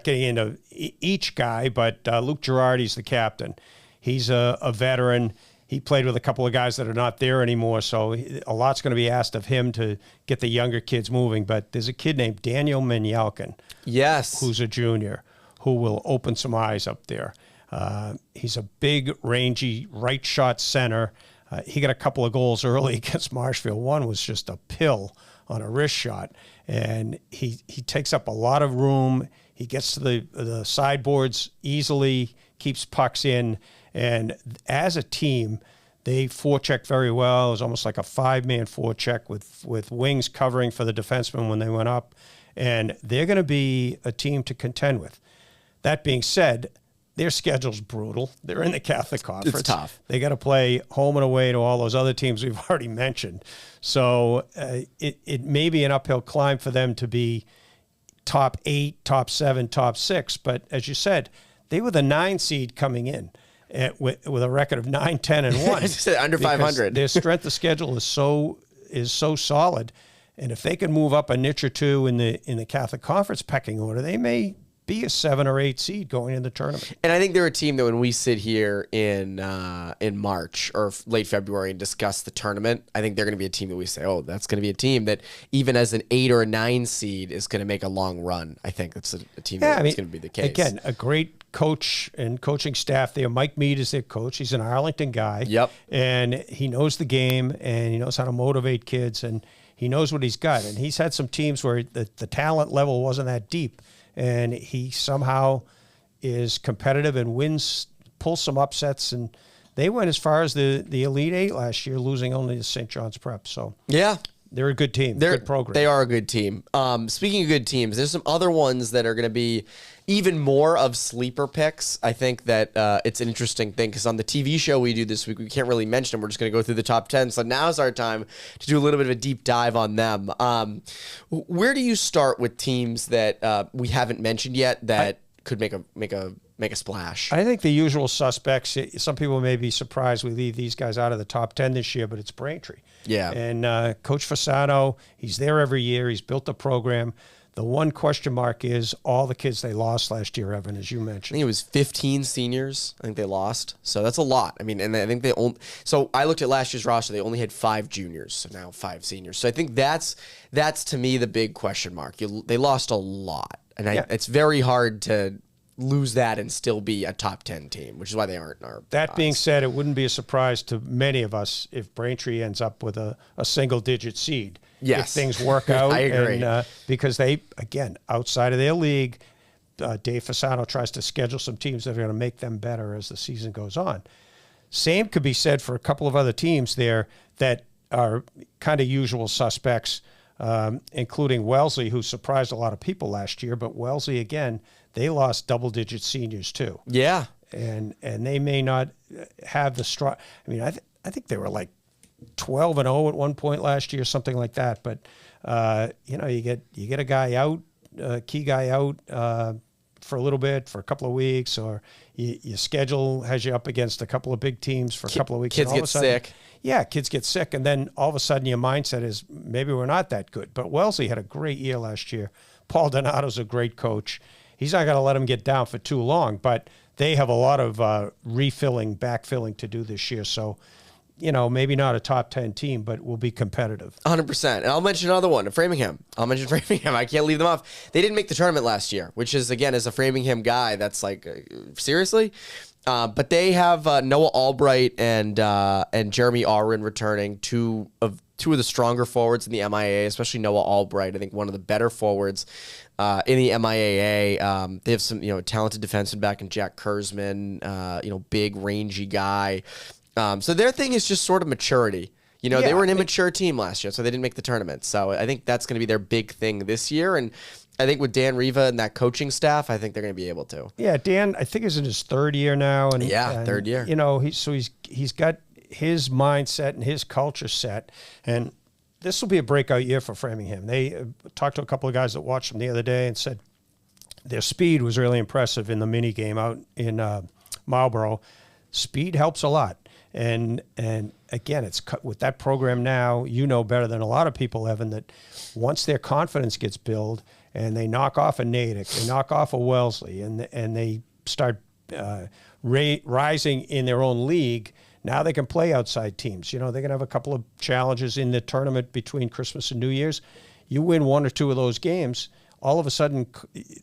getting into each guy, but Luke Girardi's the captain. He's a veteran. He played with a couple of guys that are not there anymore, so a lot's going to be asked of him to get the younger kids moving. But there's a kid named Daniel Minyalkin, yes, who's a junior, who will open some eyes up there. He's a big, rangy, right shot center. He got a couple of goals early against Marshfield. One was just a pill on a wrist shot, and he takes up a lot of room. He gets to the sideboards easily, keeps pucks in. And as a team, they forecheck very well. It was almost like a 5-man forecheck with wings covering for the defensemen when they went up. And they're going to be a team to contend with. That being said, their schedule's brutal. They're in the Catholic Conference. It's tough. They got to play home and away to all those other teams we've already mentioned. So it may be an uphill climb for them to be top 8, top 7, top 6. But as you said, they were the 9 seed coming in. With a record of 9-10-1, under 500. Their strength of schedule is so solid, and if they can move up a niche or two in the Catholic Conference pecking order, they may be a 7 or 8 seed going in the tournament. And I think they're a team that when we sit here in March or late February and discuss the tournament, I think they're going to be a team that we say, oh, that's going to be a team that even as an 8 or a 9 seed is going to make a long run. I think that's a team that's going to be the case. Again, a great coach and coaching staff there. Mike Mead is their coach. He's an Arlington guy. Yep. And he knows the game, and he knows how to motivate kids, and he knows what he's got. And he's had some teams where the talent level wasn't that deep, and he somehow is competitive and pulls some upsets. And they went as far as the Elite Eight last year, losing only to St. John's Prep. So yeah. They're a good team. Good program. They are a good team. Speaking of good teams, there's some other ones that are going to be even more of sleeper picks. I think that it's an interesting thing because on the TV show we do this week, we can't really mention them. We're just going to go through the top 10. So now's our time to do a little bit of a deep dive on them. Where do you start with teams that we haven't mentioned yet that could make a splash? I think the usual suspects. Some people may be surprised we leave these guys out of the top 10 this year, but it's Braintree. Yeah. And Coach Fasano, he's there every year. He's built the program. The one question mark is all the kids they lost last year, Evan, as you I mentioned. think it was 15 seniors. I think they lost. So that's a lot. I mean, and I think so I looked at last year's roster. They only had 5 juniors. So now 5 seniors. So I think that's to me the big question mark. They lost a lot. And it's very hard to lose that and still be a top 10 team, which is why they aren't in our That odds. being said, it wouldn't be a surprise to many of us if Braintree ends up with a single-digit seed. Yes. If things work out. I agree. And, because they, again, outside of their league, Dave Fasano tries to schedule some teams that are going to make them better as the season goes on. Same could be said for a couple of other teams there that are kind of usual suspects, including Wellesley, who surprised a lot of people last year. But Wellesley, again, they lost double-digit seniors too. Yeah. And they may not have the strong. I mean, I think they were like 12-0 at one point last year, something like that. But you get a guy out, key guy out for a little bit, for a couple of weeks, or your schedule has you up against a couple of big teams for a couple of weeks. Kids get sick. Yeah, kids get sick, and then all of a sudden your mindset is maybe we're not that good. But Wellesley had a great year last year. Paul Donato's a great coach. He's not going to let them get down for too long, but they have a lot of backfilling to do this year. So, maybe not a top 10 team, but will be competitive. 100%. And I'll mention another one, Framingham. I can't leave them off. They didn't make the tournament last year, which is, again, as a Framingham guy, that's like, seriously? But they have Noah Albright and Jeremy Aron returning, two of the stronger forwards in the MIAA, especially Noah Albright. I think one of the better forwards in the MIAA. They have some talented defenseman back in Jack Kurzman, big rangy guy. So their thing is just sort of maturity. They were an immature team last year, so they didn't make the tournament. So I think that's going to be their big thing this year. And I think with Dan Riva and that coaching staff, I think they're going to be able to. Yeah, Dan, I think is in his third year now. And third year. He's got his mindset and his culture set. And this will be a breakout year for Framingham. They talked to a couple of guys that watched them the other day and said their speed was really impressive in the mini game out in Marlborough. Speed helps a lot. And again, it's with that program now, better than a lot of people, Evan, that once their confidence gets built and they knock off a Natick, they knock off a Wellesley, and they start rising in their own league, now they can play outside teams. They're going to have a couple of challenges in the tournament between Christmas and New Year's. You win one or two of those games, all of a sudden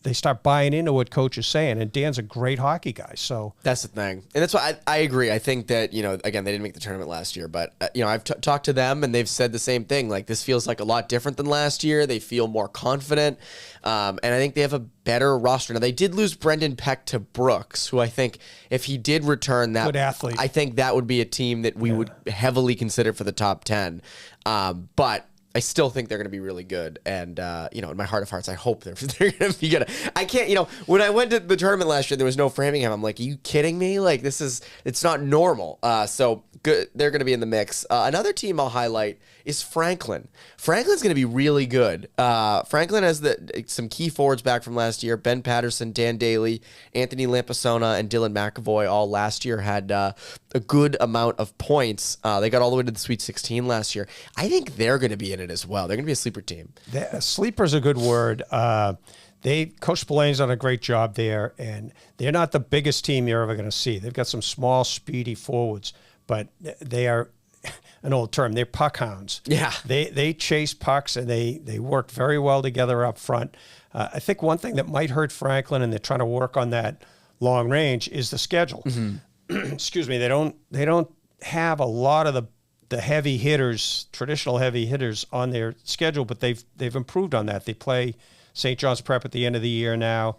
they start buying into what coach is saying. And Dan's a great hockey guy. So that's the thing. And that's why I agree. I think that, again, they didn't make the tournament last year, but, I've talked to them and they've said the same thing. Like, this feels like a lot different than last year. They feel more confident. And I think they have a better roster. Now, they did lose Brendan Peck to Brooks, who I think if he did return that, good athlete. I think that would be a team that we would heavily consider for the top 10. But I still think they're going to be really good. And, in my heart of hearts, I hope they're going to be good. I can't, when I went to the tournament last year, there was no Framingham. I'm like, are you kidding me? Like, it's not normal. So good. They're going to be in the mix. Another team I'll highlight is Franklin. Franklin's going to be really good. Franklin has some key forwards back from last year. Ben Patterson, Dan Daly, Anthony Lampasona, and Dylan McAvoy all last year had a good amount of points. They got all the way to the Sweet 16 last year. I think they're going to be in it as well. They're going to be a sleeper team. Sleeper's a good word. Coach Spillane's done a great job there, and they're not the biggest team you're ever going to see. They've got some small, speedy forwards, but they are an old term. They're puck hounds. Yeah. They chase pucks, and they work very well together up front. I think one thing that might hurt Franklin, and they're trying to work on that long range, is the schedule. Mm-hmm. Excuse me. They don't have a lot of the heavy hitters, traditional heavy hitters on their schedule, but they've improved on that. They play St. John's Prep at the end of the year now.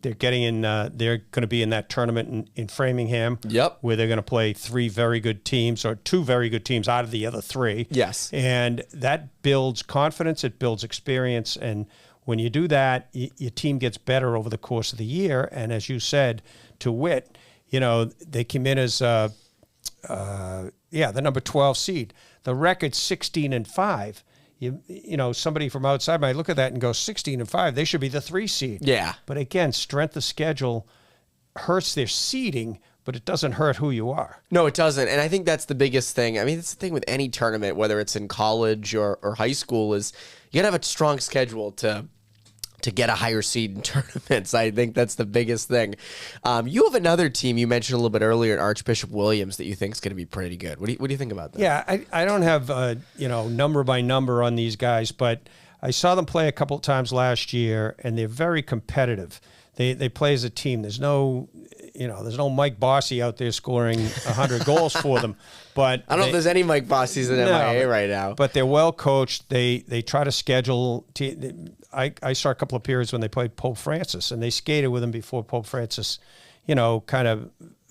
They're getting in. They're going to be in that tournament in Framingham. Yep. Where they're going to play 3 very good teams, or 2 very good teams out of the other 3. Yes. And that builds confidence. It builds experience. And when you do that, your team gets better over the course of the year. And as you said, to wit, they came in as the number 12 seed. The record's 16-5. Somebody from outside might look at that and go 16-5. They should be the 3 seed. Yeah. But again, strength of schedule hurts their seeding, but it doesn't hurt who you are. No, it doesn't. And I think that's the biggest thing. I mean, it's the thing with any tournament, whether it's in college or high school, is you got to have a strong schedule to get a higher seed in tournaments. I think that's the biggest thing. You have another team you mentioned a little bit earlier in Archbishop Williams that you think is going to be pretty good. What do you think about that? Yeah, I don't have number by number on these guys, but I saw them play a couple of times last year, and they're very competitive. They play as a team. There's no Mike Bossy out there scoring 100 goals for them. But I don't know if there's any Mike Bossies in MIAA right now. But they're well coached. They try to schedule. I saw a couple of periods when they played Pope Francis, and they skated with him before Pope Francis, kind of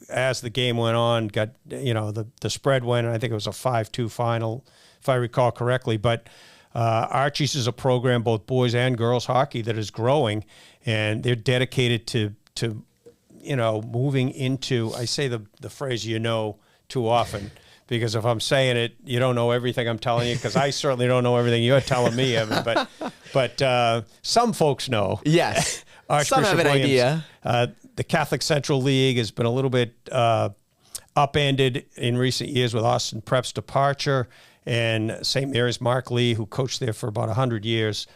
as the game went on, got, the spread went, and I think it was a 5-2 final, if I recall correctly. But Archie's is a program, both boys and girls hockey, that is growing, and they're dedicated to moving into, I say the phrase too often, because if I'm saying it, you don't know everything I'm telling you, because I certainly don't know everything you're telling me, Evan. But some folks know. Yes. Archbishop Some have an Williams, idea. The Catholic Central League has been a little bit upended in recent years with Austin Prep's departure, and St. Mary's Mark Lee, who coached there for about 100 years,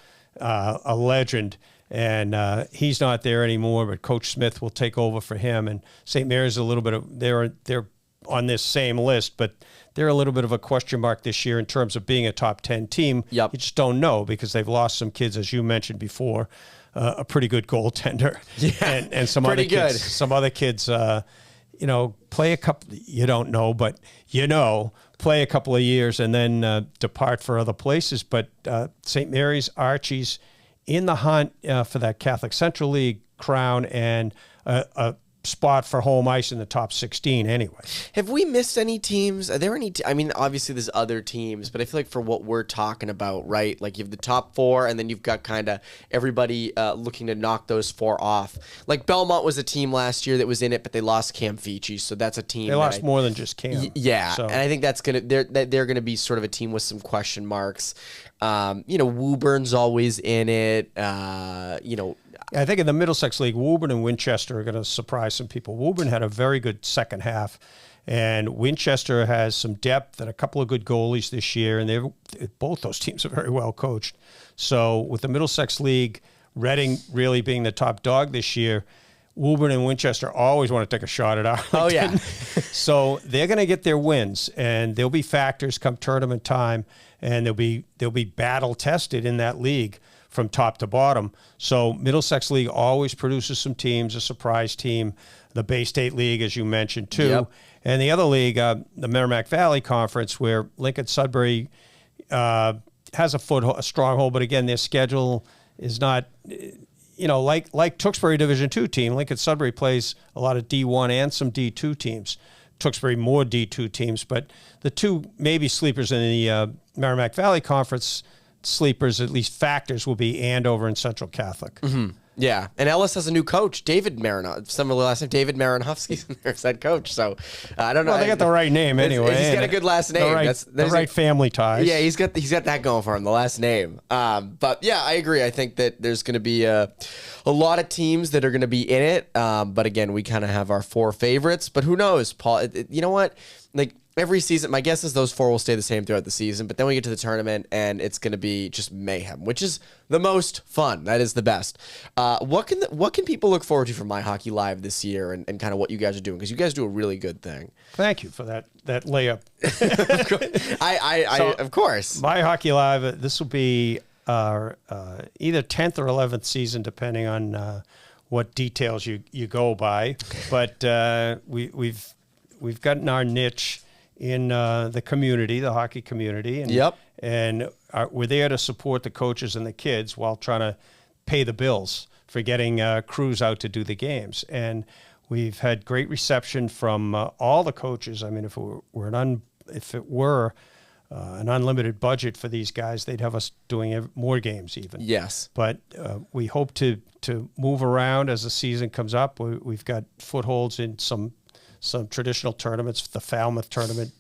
a legend. And he's not there anymore, but Coach Smith will take over for him. And St. Mary's a little bit of they're on this same list, but they're a little bit of a question mark this year in terms of being a top 10 team. Yep. You just don't know, because they've lost some kids, as you mentioned before, a pretty good goaltender, and some other kids. Some other kids, play a couple. You don't know, but play a couple of years and then depart for other places. But St. Mary's, Archie's, in the hunt for that Catholic Central League crown and a spot for home ice in the top 16 anyway. Have we missed any teams? Are there any I mean, obviously there's other teams, but I feel like for what we're talking about, right? Like you have the top 4, and then you've got kind of everybody looking to knock those 4 off. Like Belmont was a team last year that was in it, but they lost Cam Fici, so that's a team. They lost more than just Cam. Yeah, so. And I think that's they're gonna be sort of a team with some question marks. Woburn's always in it. I think in the Middlesex League, Woburn and Winchester are going to surprise some people. Woburn had a very good second half, and Winchester has some depth and a couple of good goalies this year, and both those teams are very well coached. So with the Middlesex League, Reading really being the top dog this year, Woburn and Winchester always want to take a shot at Arlington. Oh, yeah. So they're going to get their wins, and there'll be factors come tournament time, and they'll be battle tested in that league from top to bottom. So Middlesex League always produces some teams, a surprise team. The Bay State League, as you mentioned, too. Yep. And the other league, the Merrimack Valley Conference, where Lincoln Sudbury has a stronghold, but again, their schedule is not, like Tewksbury Division II team. Lincoln Sudbury plays a lot of D1 and some D2 teams. Tewksbury more D2 teams, but the two maybe sleepers in the Merrimack Valley Conference, sleepers, at least factors, will be Andover and Central Catholic. Mm-hmm. Yeah, and Ellis has a new coach, David Marinov. Similar last name, David Marinovsky's in there as head coach. So I don't know. Well, they got the right name anyway. He's got a good last name. The right family ties. Yeah, he's got that going for him, the last name. But yeah, I agree. I think that there's going to be a lot of teams that are going to be in it. But again, we kind of have our 4 favorites. But who knows, Paul? You know what? Like, every season, my guess is those 4 will stay the same throughout the season, but then we get to the tournament and it's going to be just mayhem, which is the most fun. That is the best. What can people look forward to from MyHockeyLive this year and kind of what you guys are doing? Because you guys do a really good thing. Thank you for that layup. Of course. MyHockeyLive, this will be our either 10th or 11th season, depending on what details you go by. But we've gotten our niche in the community, the hockey community. And, yep. And we're there to support the coaches and the kids while trying to pay the bills for getting crews out to do the games. And we've had great reception from all the coaches. I mean, if it were an unlimited budget for these guys, they'd have us doing more games even. Yes. But we hope to move around as the season comes up. We've got footholds in some traditional tournaments, the Falmouth tournament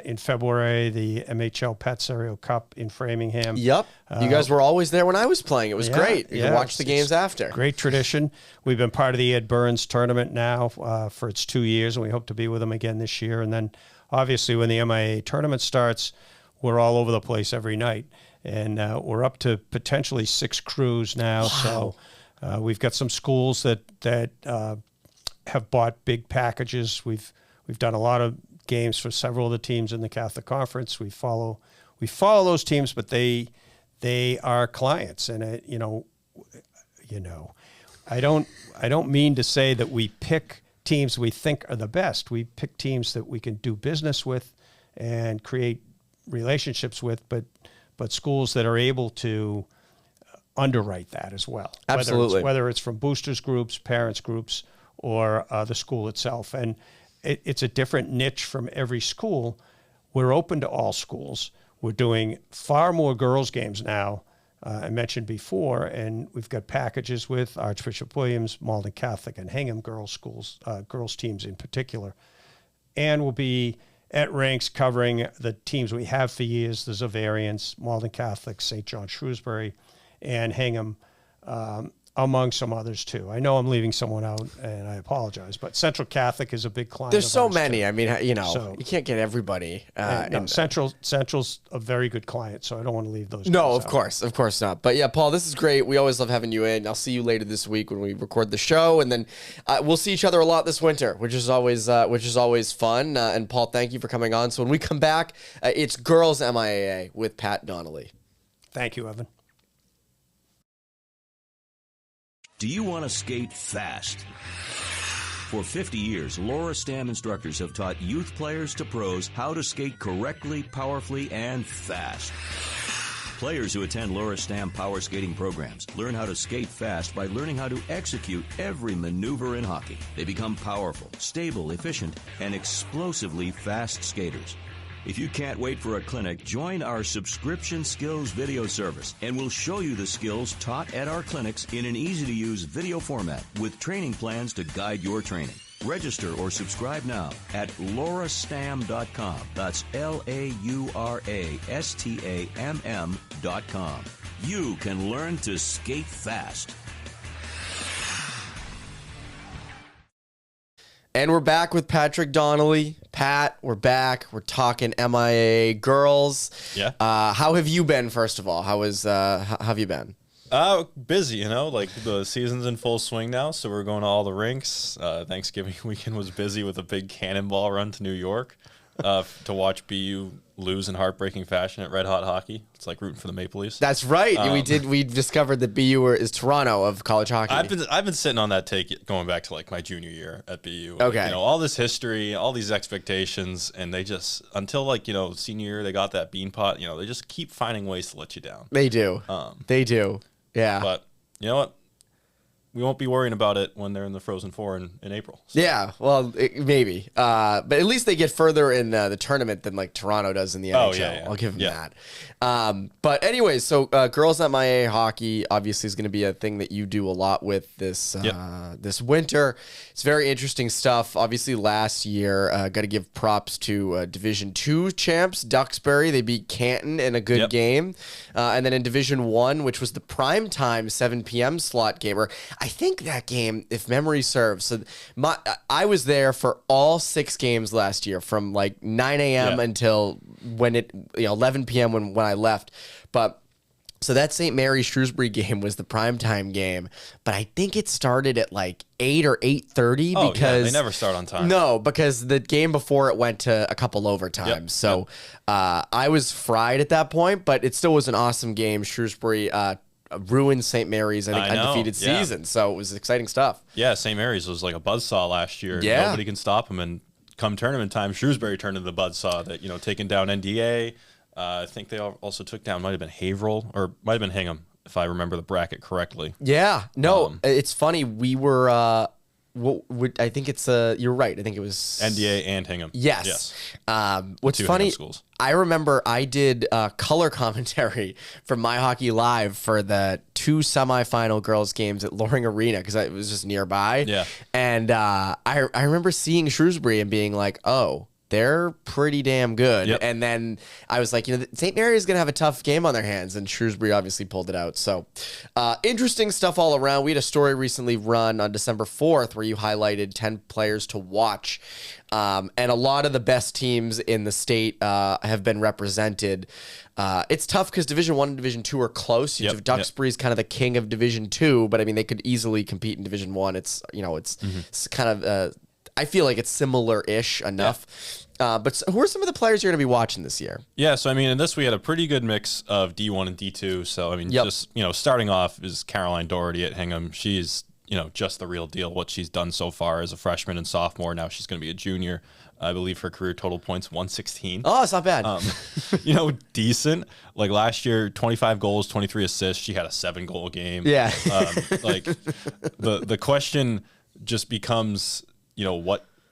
in February, the MHL Pat Serio Cup in Framingham. Yep. You guys were always there when I was playing. It was great. You could watch the games after. Great tradition. We've been part of the Ed Burns tournament now for its 2 years, and we hope to be with them again this year. And then obviously when the MIAA tournament starts, we're all over the place every night. And we're up to potentially 6 crews now. Wow. So we've got some schools that have bought big packages. We've done a lot of games for several of the teams in the Catholic Conference. We follow those teams, but they are clients. And I don't mean to say that we pick teams we think are the best. We pick teams that we can do business with and create relationships with, but schools that are able to underwrite that as well. Absolutely. Whether it's from boosters groups, parents groups, or the school itself. And it's a different niche from every school. We're open to all schools. We're doing far more girls games now, I mentioned before, and we've got packages with Archbishop Williams, Malden Catholic, and Hingham girls schools, girls teams in particular. And we'll be at Rinks covering the teams we have for years, the Zavarians, Malden Catholic, St. John Shrewsbury, and Hingham, among some others too. I know I'm leaving someone out, and I apologize, but Central Catholic is a big client. There's so many. Too. I mean, you can't get everybody. Central's a very good client, so I don't want to leave those. No, of course not. But yeah, Paul, this is great. We always love having you in. I'll see you later this week when we record the show, and then we'll see each other a lot this winter, which is always fun. And Paul, thank you for coming on. So when we come back, it's Girls MIAA with Pat Donnelly. Thank you, Evan. Do you want to skate fast? For 50 years, Laura Stam instructors have taught youth players to pros how to skate correctly, powerfully, and fast. Players who attend Laura Stam power skating programs learn how to skate fast by learning how to execute every maneuver in hockey. They become powerful, stable, efficient, and explosively fast skaters. If you can't wait for a clinic, join our subscription skills video service, and we'll show you the skills taught at our clinics in an easy-to-use video format with training plans to guide your training. Register or subscribe now at laurastam.com. That's LauraStamm.com. You can learn to skate fast. And we're back with Patrick Donnelly. Pat, we're back. We're talking MIAA girls. Yeah. How have you been, first of all? How have you been? Busy, like the season's in full swing now, so we're going to all the rinks. Thanksgiving weekend was busy with a big cannonball run to New York to watch BU lose in heartbreaking fashion at Red Hot Hockey. It's like rooting for the Maple Leafs. That's right. We discovered that BU is Toronto of college hockey. I've been sitting on that take going back to like my junior year at BU. Okay. All this history, all these expectations, and they just until senior year they got that bean pot. They just keep finding ways to let you down. They do. They do. Yeah. But you know what? We won't be worrying about it when they're in the Frozen Four in April. So. Yeah, well, maybe. But at least they get further in the tournament than like Toronto does in the NHL. Yeah. I'll give them that. But anyways, so Girls at MIAA Hockey obviously is going to be a thing that you do a lot with this this winter. It's very interesting stuff. Obviously, last year, got to give props to Division II champs, Duxbury. They beat Canton in a good game. And then in Division I, which was the primetime 7 p.m. slot game, or I think that game, if memory serves, so I was there for all 6 games last year from like 9 a.m. until 11 p.m. when I left. But so that St. Mary's Shrewsbury game was the primetime game, but I think it started at like 8 or 8:30 because they never start on time. No, because the game before it went to a couple overtimes. So I was fried at that point, but it still was an awesome game. Shrewsbury ruined St. Mary's, I think, undefeated season. So it was exciting stuff. Yeah, St. Mary's was like a buzzsaw last year. Yeah. Nobody can stop them. And come tournament time, Shrewsbury turned into the buzzsaw that, taking down NDA. I think they also took down, might have been Haverhill or might have been Hingham if I remember the bracket correctly. Yeah, no, it's funny. We were, I think it's, you're right. I think it was NDA and Hingham. Yes. What's Two funny, Hingham schools. I remember I did color commentary for MyHockeyLive for the 2 semifinal girls games at Loring Arena because it was just nearby. Yeah. And I remember seeing Shrewsbury and being like, oh, they're pretty damn good. Yep. And then I was like, St. Mary's going to have a tough game on their hands, and Shrewsbury obviously pulled it out. So interesting stuff all around. We had a story recently run on December 4th where you highlighted 10 players to watch. And a lot of the best teams in the state have been represented. It's tough because Division I and Division II are close. You have Duxbury's kind of the king of Division II, but I mean, they could easily compete in Division I. It's kind of... I feel like it's similar-ish enough. Yeah. But who are some of the players you're going to be watching this year? Yeah, so I mean, in this we had a pretty good mix of D1 and D2. So I mean, just starting off is Caroline Doherty at Hingham. She's just the real deal. What she's done so far as a freshman and sophomore. Now she's going to be a junior. I believe her career total points 116. Oh, it's not bad. Decent. Like last year, 25 goals, 23 assists. She had a 7-goal game. Yeah. Like the question just becomes,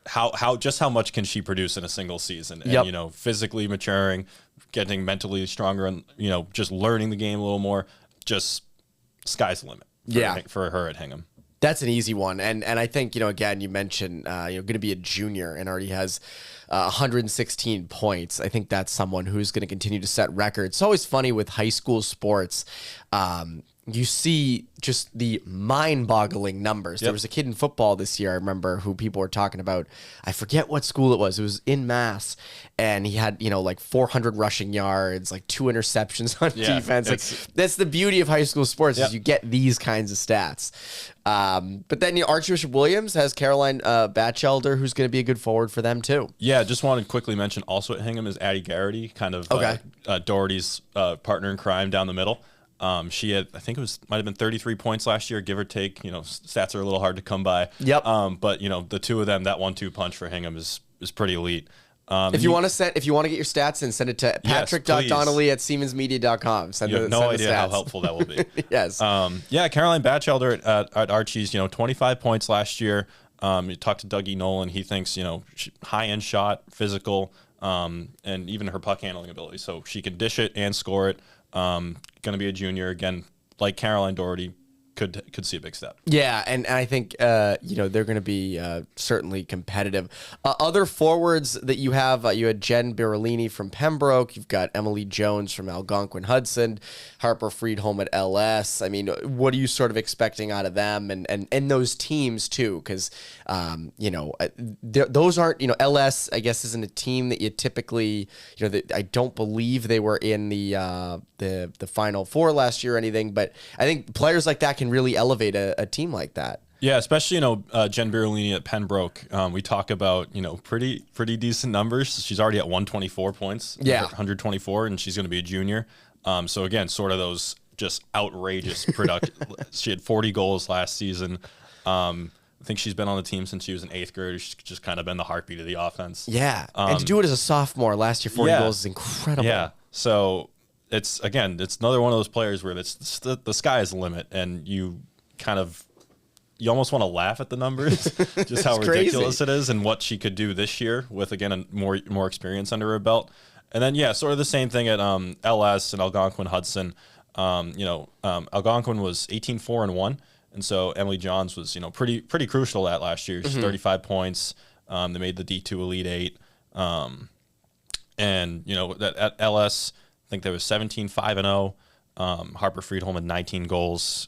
how much can she produce in a single season? And, physically maturing, getting mentally stronger, and, just learning the game a little more, just sky's the limit for her at Hingham. That's an easy one. And I think, again, you mentioned, going to be a junior and already has 116 points. I think that's someone who's going to continue to set records. It's always funny with high school sports. You see just the mind-boggling numbers. There was a kid in football this year, I remember, who people were talking about. I forget what school it was. It was in Mass, and he had, like 400 rushing yards, like 2 interceptions on defense. Like, that's the beauty of high school sports is you get these kinds of stats. But then Archbishop Williams has Caroline Batchelder, who's going to be a good forward for them too. Yeah, just wanted to quickly mention also at Hingham is Addie Garrity, kind of Doherty's partner in crime down the middle. She had, I think might have been 33 points last year, give or take. Stats are a little hard to come by. Yep. But the two of them, that 1-2 punch for Hingham is pretty elite. If you want to get your stats in, send it to Patrick.Donnelly at SeamansMedia.com. You have no idea how helpful that will be. Yes. Caroline Batchelder at Archie's, 25 points last year. You talked to Dougie Nolan. He thinks, high-end shot, physical, and even her puck handling ability. So she can dish it and score it. Going to be a junior again, like Caroline Doherty. Could see a big step. Yeah, and I think they're going to be certainly competitive. Other forwards that you have, you had Jen Berolini from Pembroke. You've got Emily Jones from Algonquin-Hudson, Harper Friedholm at LS. I mean, what are you sort of expecting out of them and those teams too? Because those aren't LS. I guess isn't a team that you typically I don't believe they were in the Final Four last year or anything. But I think players like that can really elevate a team like that. Yeah, especially Jen Berolini at Pembroke. We talk about pretty decent numbers. She's already at 124 points. Yeah, 124, and she's going to be a junior. So again, sort of those just outrageous production. She had 40 goals last season. I think she's been on the team since she was in 8th grade. She's just kind of been the heartbeat of the offense. Yeah, and to do it as a sophomore last year, 40 goals is incredible. Yeah, so it's another one of those players where the sky is the limit, and you almost want to laugh at the numbers, just how ridiculous it is, and what she could do this year with, again, a more experience under her belt. And then sort of the same thing at LS and Algonquin-Hudson. Algonquin was 18-4-1, and so Emily Johns was pretty crucial at last year. She's 35 points. They made the D2 Elite 8, and that at LS. I think there was 17-5-0. Harper Friedholm had 19 goals.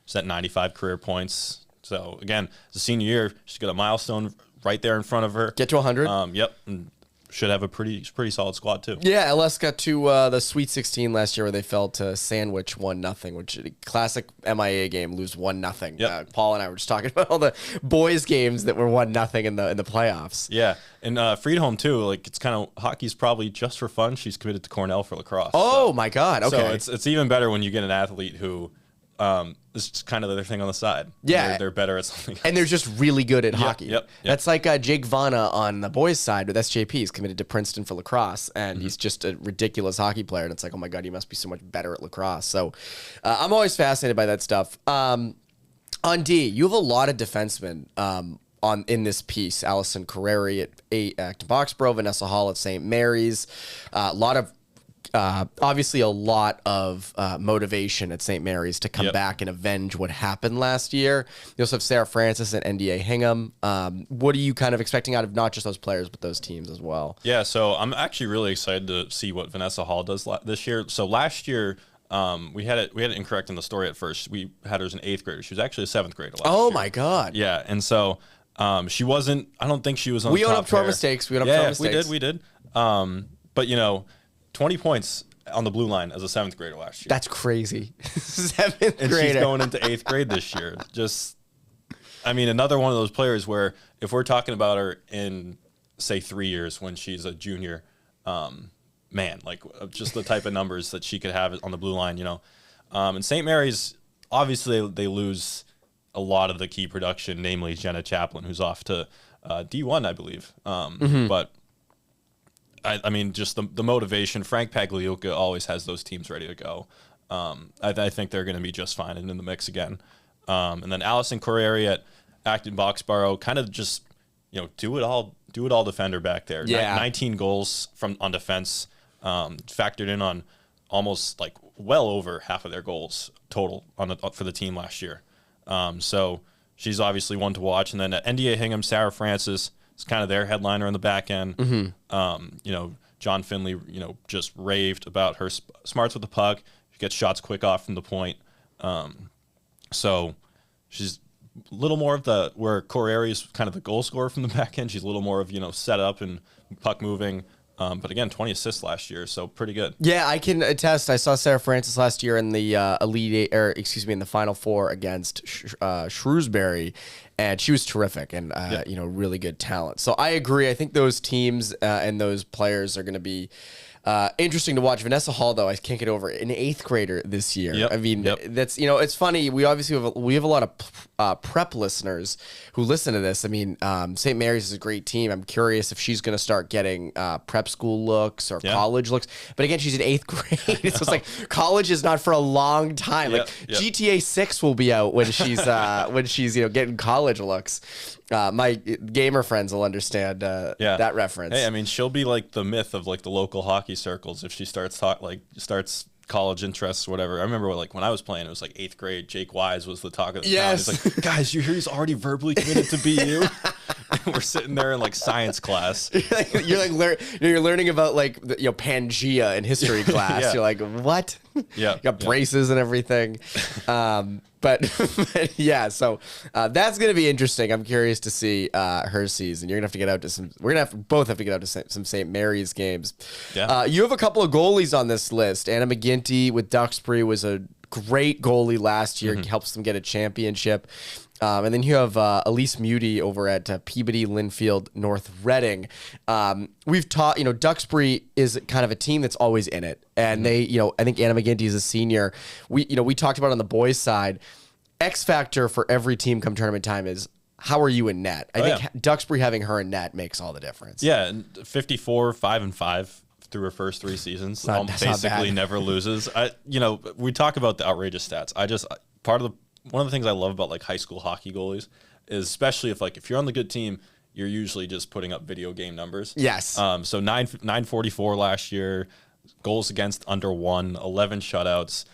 She's at 95 career points. So, again, it's a senior year. She's got a milestone right there in front of her. Get to 100. Yep. And should have a pretty solid squad, too. Yeah, LS got to the Sweet 16 last year where they fell to Sandwich 1-0, which is a classic MIAA game, lose 1-0. Yep. Paul and I were just talking about all the boys' games that were 1-0 in the playoffs. Yeah. And Friedholm, too, it's kind of hockey's probably just for fun. She's committed to Cornell for lacrosse. Oh, my God. Okay. So it's even better when you get an athlete who it's kind of their thing on the side. Yeah. They're better at something else. And they're just really good at hockey. Yep. That's like Jake Vanna on the boys' side with SJP. He's committed to Princeton for lacrosse, and he's just a ridiculous hockey player. And it's like, oh my God, he must be so much better at lacrosse. So I'm always fascinated by that stuff. On D, you have a lot of defensemen in this piece. Allison Carreri at Boxborough, Vanessa Hall at St. Mary's. Obviously a lot of motivation at St. Mary's to come back and avenge what happened last year. You also have Sarah Francis at NDA Hingham. What are you kind of expecting out of not just those players, but those teams as well? Yeah, so I'm actually really excited to see what Vanessa Hall does this year. So last year, we had it incorrect in the story at first. We had her as an 8th grader. She was actually a 7th grader last year. Oh my God. Yeah, and so she wasn't. I don't think she was on. We the own top up to our pair. mistakes. We own up to our mistakes. We did. But 20 points on the blue line as a 7th grader last year. That's crazy. 7th and grader. she's going into 8th grade this year. Another one of those players where if we're talking about her in, say, 3 years when she's a junior, just the type of numbers that she could have on the blue line, And St. Mary's, obviously, they lose a lot of the key production, namely Jenna Chaplin, who's off to D1, I believe. But just the motivation. Frank Pagliuca always has those teams ready to go. I think they're going to be just fine and in the mix again. And then Allison Carreri at Acton Boxborough, kind of just do it all defender back there. Yeah. 19 goals on defense, factored in on almost well over half of their goals total for the team last year. So she's obviously one to watch. And then at NDA Hingham, Sarah Francis. It's kind of their headliner on the back end. John Finley, just raved about her smarts with the puck. She gets shots quick off from the point. So she's a little more of where Correri is kind of the goal scorer from the back end. She's a little more of, set up and puck moving. But again, 20 assists last year, so pretty good. Yeah, I can attest. I saw Sarah Francis last year in the in the Final Four against Shrewsbury, and she was terrific and really good talent. So I agree. I think those teams and those players are going to be interesting to watch. Vanessa Hall, though, I can't get over it, an 8th grader this year. That's it's funny. We obviously have a lot of prep listeners who listen to this. St. Mary's is a great team. I'm curious if she's going to start getting prep school looks or college looks. But again, she's in 8th grade, so it's like college is not for a long time. GTA 6 will be out when she's getting college looks. My gamer friends will understand that reference. Hey, she'll be like the myth of the local hockey circles if she starts college interests, whatever. I remember when I was playing, it was 8th grade. Jake Wise was the talk of the town. He's like, guys, you hear he's already verbally committed to BU? We're sitting there in science class. You're learning about Pangea in history class. Yeah. You're like, what? Yeah, you got braces and everything. But yeah, so that's gonna be interesting. I'm curious to see her season. You're gonna have to get out to some. Both have to get out to some St. Mary's games. Yeah. You have a couple of goalies on this list. Anna McGinty with Duxbury was a great goalie last year. Helps them get a championship. And then you have Elise Muty over at Peabody, Linfield, North Reading. We've taught, Duxbury is kind of a team that's always in it. And they, I think Anna McGinty is a senior. We talked about on the boys' side, X factor for every team come tournament time is how are you in net? I think Duxbury having her in net makes all the difference. Yeah, and 54, 5-5 through her first 3 seasons. Basically never loses. We talk about the outrageous stats. One of the things I love about high school hockey goalies is especially if you're on the good team, you're usually just putting up video game numbers. Yes. So 944 last year, goals against under 1, 11 shutouts,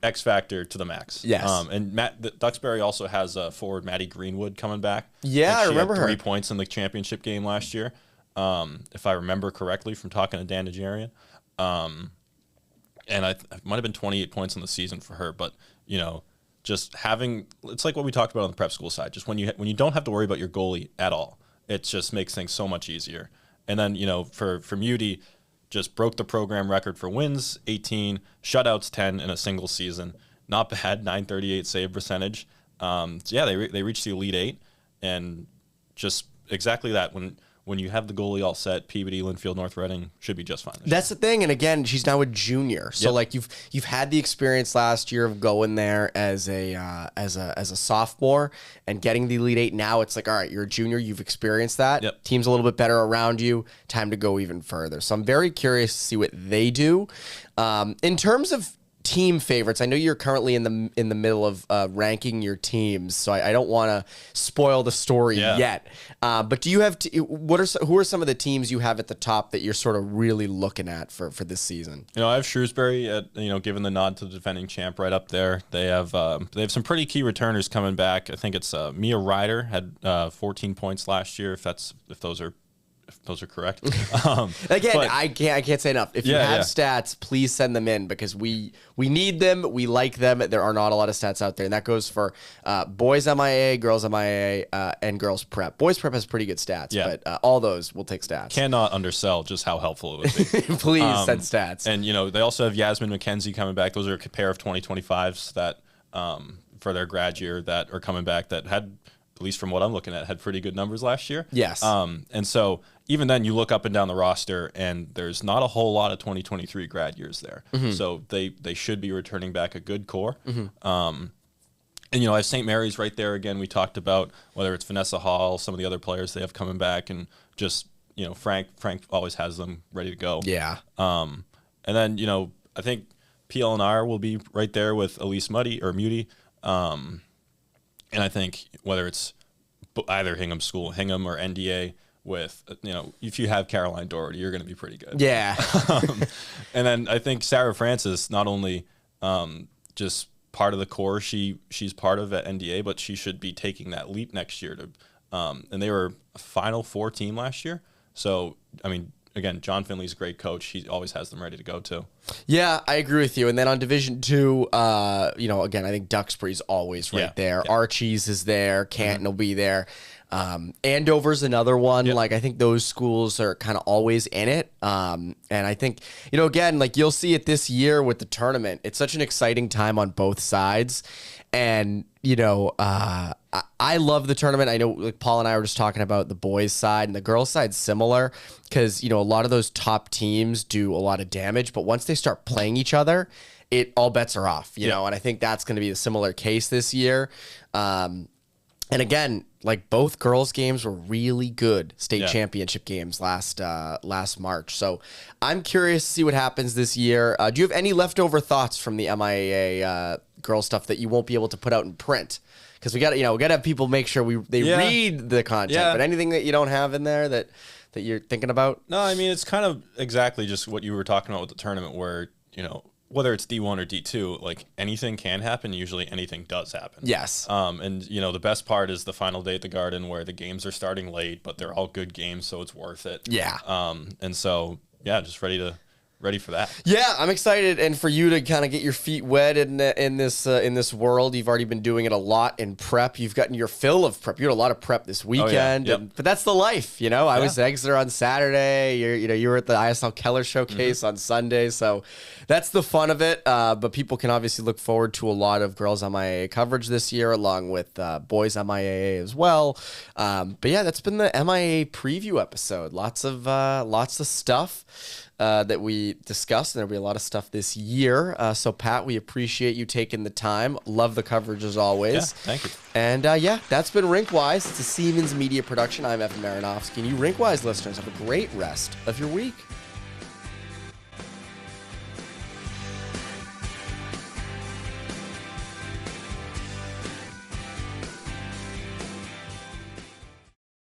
X factor to the max. Yes. And Duxbury also has forward Maddie Greenwood coming back. Yeah, I remember her. 3 points in the championship game last year, if I remember correctly from talking to Dan Najarian. And it might have been 28 points in the season for her, but just having, it's like what we talked about on the prep school side. Just when you don't have to worry about your goalie at all, it just makes things so much easier. And then for Muty, just broke the program record for wins, 18, shutouts 10 in a single season. Not bad, 938 save percentage. They reached the Elite 8, and just exactly that. When when you have the goalie all set, Peabody, Linfield, North Reading should be just fine. That's the thing, and again, she's now a junior, so Yep. like you've had the experience last year of going there as a sophomore and getting the Elite Eight. Now it's like, all right, you're a junior, you've experienced that. Yep. Team's a little bit better around you. Time to go even further. So I'm very curious to see what they do. In terms of team favorites, I know you're currently in the middle of ranking your teams, so I don't want to spoil the story yet. But do you have who are some of the teams you have at the top that you're sort of really looking at for this season? I have Shrewsbury at given the nod to the defending champ right up there. They have some pretty key returners coming back. I think it's Mia Ryder had 14 points last year. If those are correct. Again, I can't say enough. If you have stats, please send them in because we need them. We like them. There are not a lot of stats out there, and that goes for boys MIAA, girls MIAA, and girls prep. Boys prep has pretty good stats, but all those will take stats. Cannot undersell just how helpful it would be. Please send stats. And they also have Yasmin McKenzie coming back. Those are a pair of 2025s that for their grad year that are coming back that had, at least from what I'm looking at, had pretty good numbers last year. Yes. And so even then, you look up and down the roster, and there's not a whole lot of 2023 grad years there. Mm-hmm. So they should be returning back a good core. Mm-hmm. And I have St. Mary's right there again. We talked about whether it's Vanessa Hall, some of the other players they have coming back, and just Frank always has them ready to go. Yeah. And then I think PLNR will be right there with Elise Muty. And I think whether it's either Hingham or NDA with, if you have Caroline Doherty, you're going to be pretty good. Yeah. And then I think Sarah Francis, not only just part of the core she's part of at NDA, but she should be taking that leap next year and they were a Final Four team last year. So, again, John Finley's a great coach. He always has them ready to go too. Yeah, I agree with you. And then on Division II, again, I think Duxbury's always right there. Yeah. Archie's is there. Canton will be there. Andover's another one. Yep. Like, I think those schools are kind of always in it. And I think, again, like you'll see it this year with the tournament. It's such an exciting time on both sides. And, I love the tournament. I know like Paul and I were just talking about the boys' side, and the girls' side's similar because, a lot of those top teams do a lot of damage. But once they start playing each other, all bets are off, and I think that's going to be a similar case this year. And again, like both girls' games were really good state championship games last March. So I'm curious to see what happens this year. Do you have any leftover thoughts from the MIAA girl stuff that you won't be able to put out in print? Because we got to have people make sure they read the content. Yeah. But anything that you don't have in there that you're thinking about? No, it's kind of exactly just what you were talking about with the tournament, where whether it's D1 or D2, like anything can happen. Usually anything does happen. Yes. And the best part is the final day at the Garden, where the games are starting late, but they're all good games, so it's worth it. Yeah. And so just ready for that. Yeah, I'm excited, and for you to kind of get your feet wet in this world. You've already been doing it a lot in prep. You've gotten your fill of prep. You had a lot of prep this weekend, but that's the life, I was at Exeter on Saturday. You were at the ISL Keller Showcase on Sunday, so that's the fun of it. But people can obviously look forward to a lot of girls MIAA coverage this year, along with boys MIAA as well. But yeah, that's been the MIAA preview episode. Lots of stuff that we discussed, and there'll be a lot of stuff this year. So, Pat, we appreciate you taking the time. Love the coverage as always. Yeah, thank you. And that's been RinkWise. It's a Seamans Media production. I'm Evan Maranofsky, and you RinkWise listeners have a great rest of your week.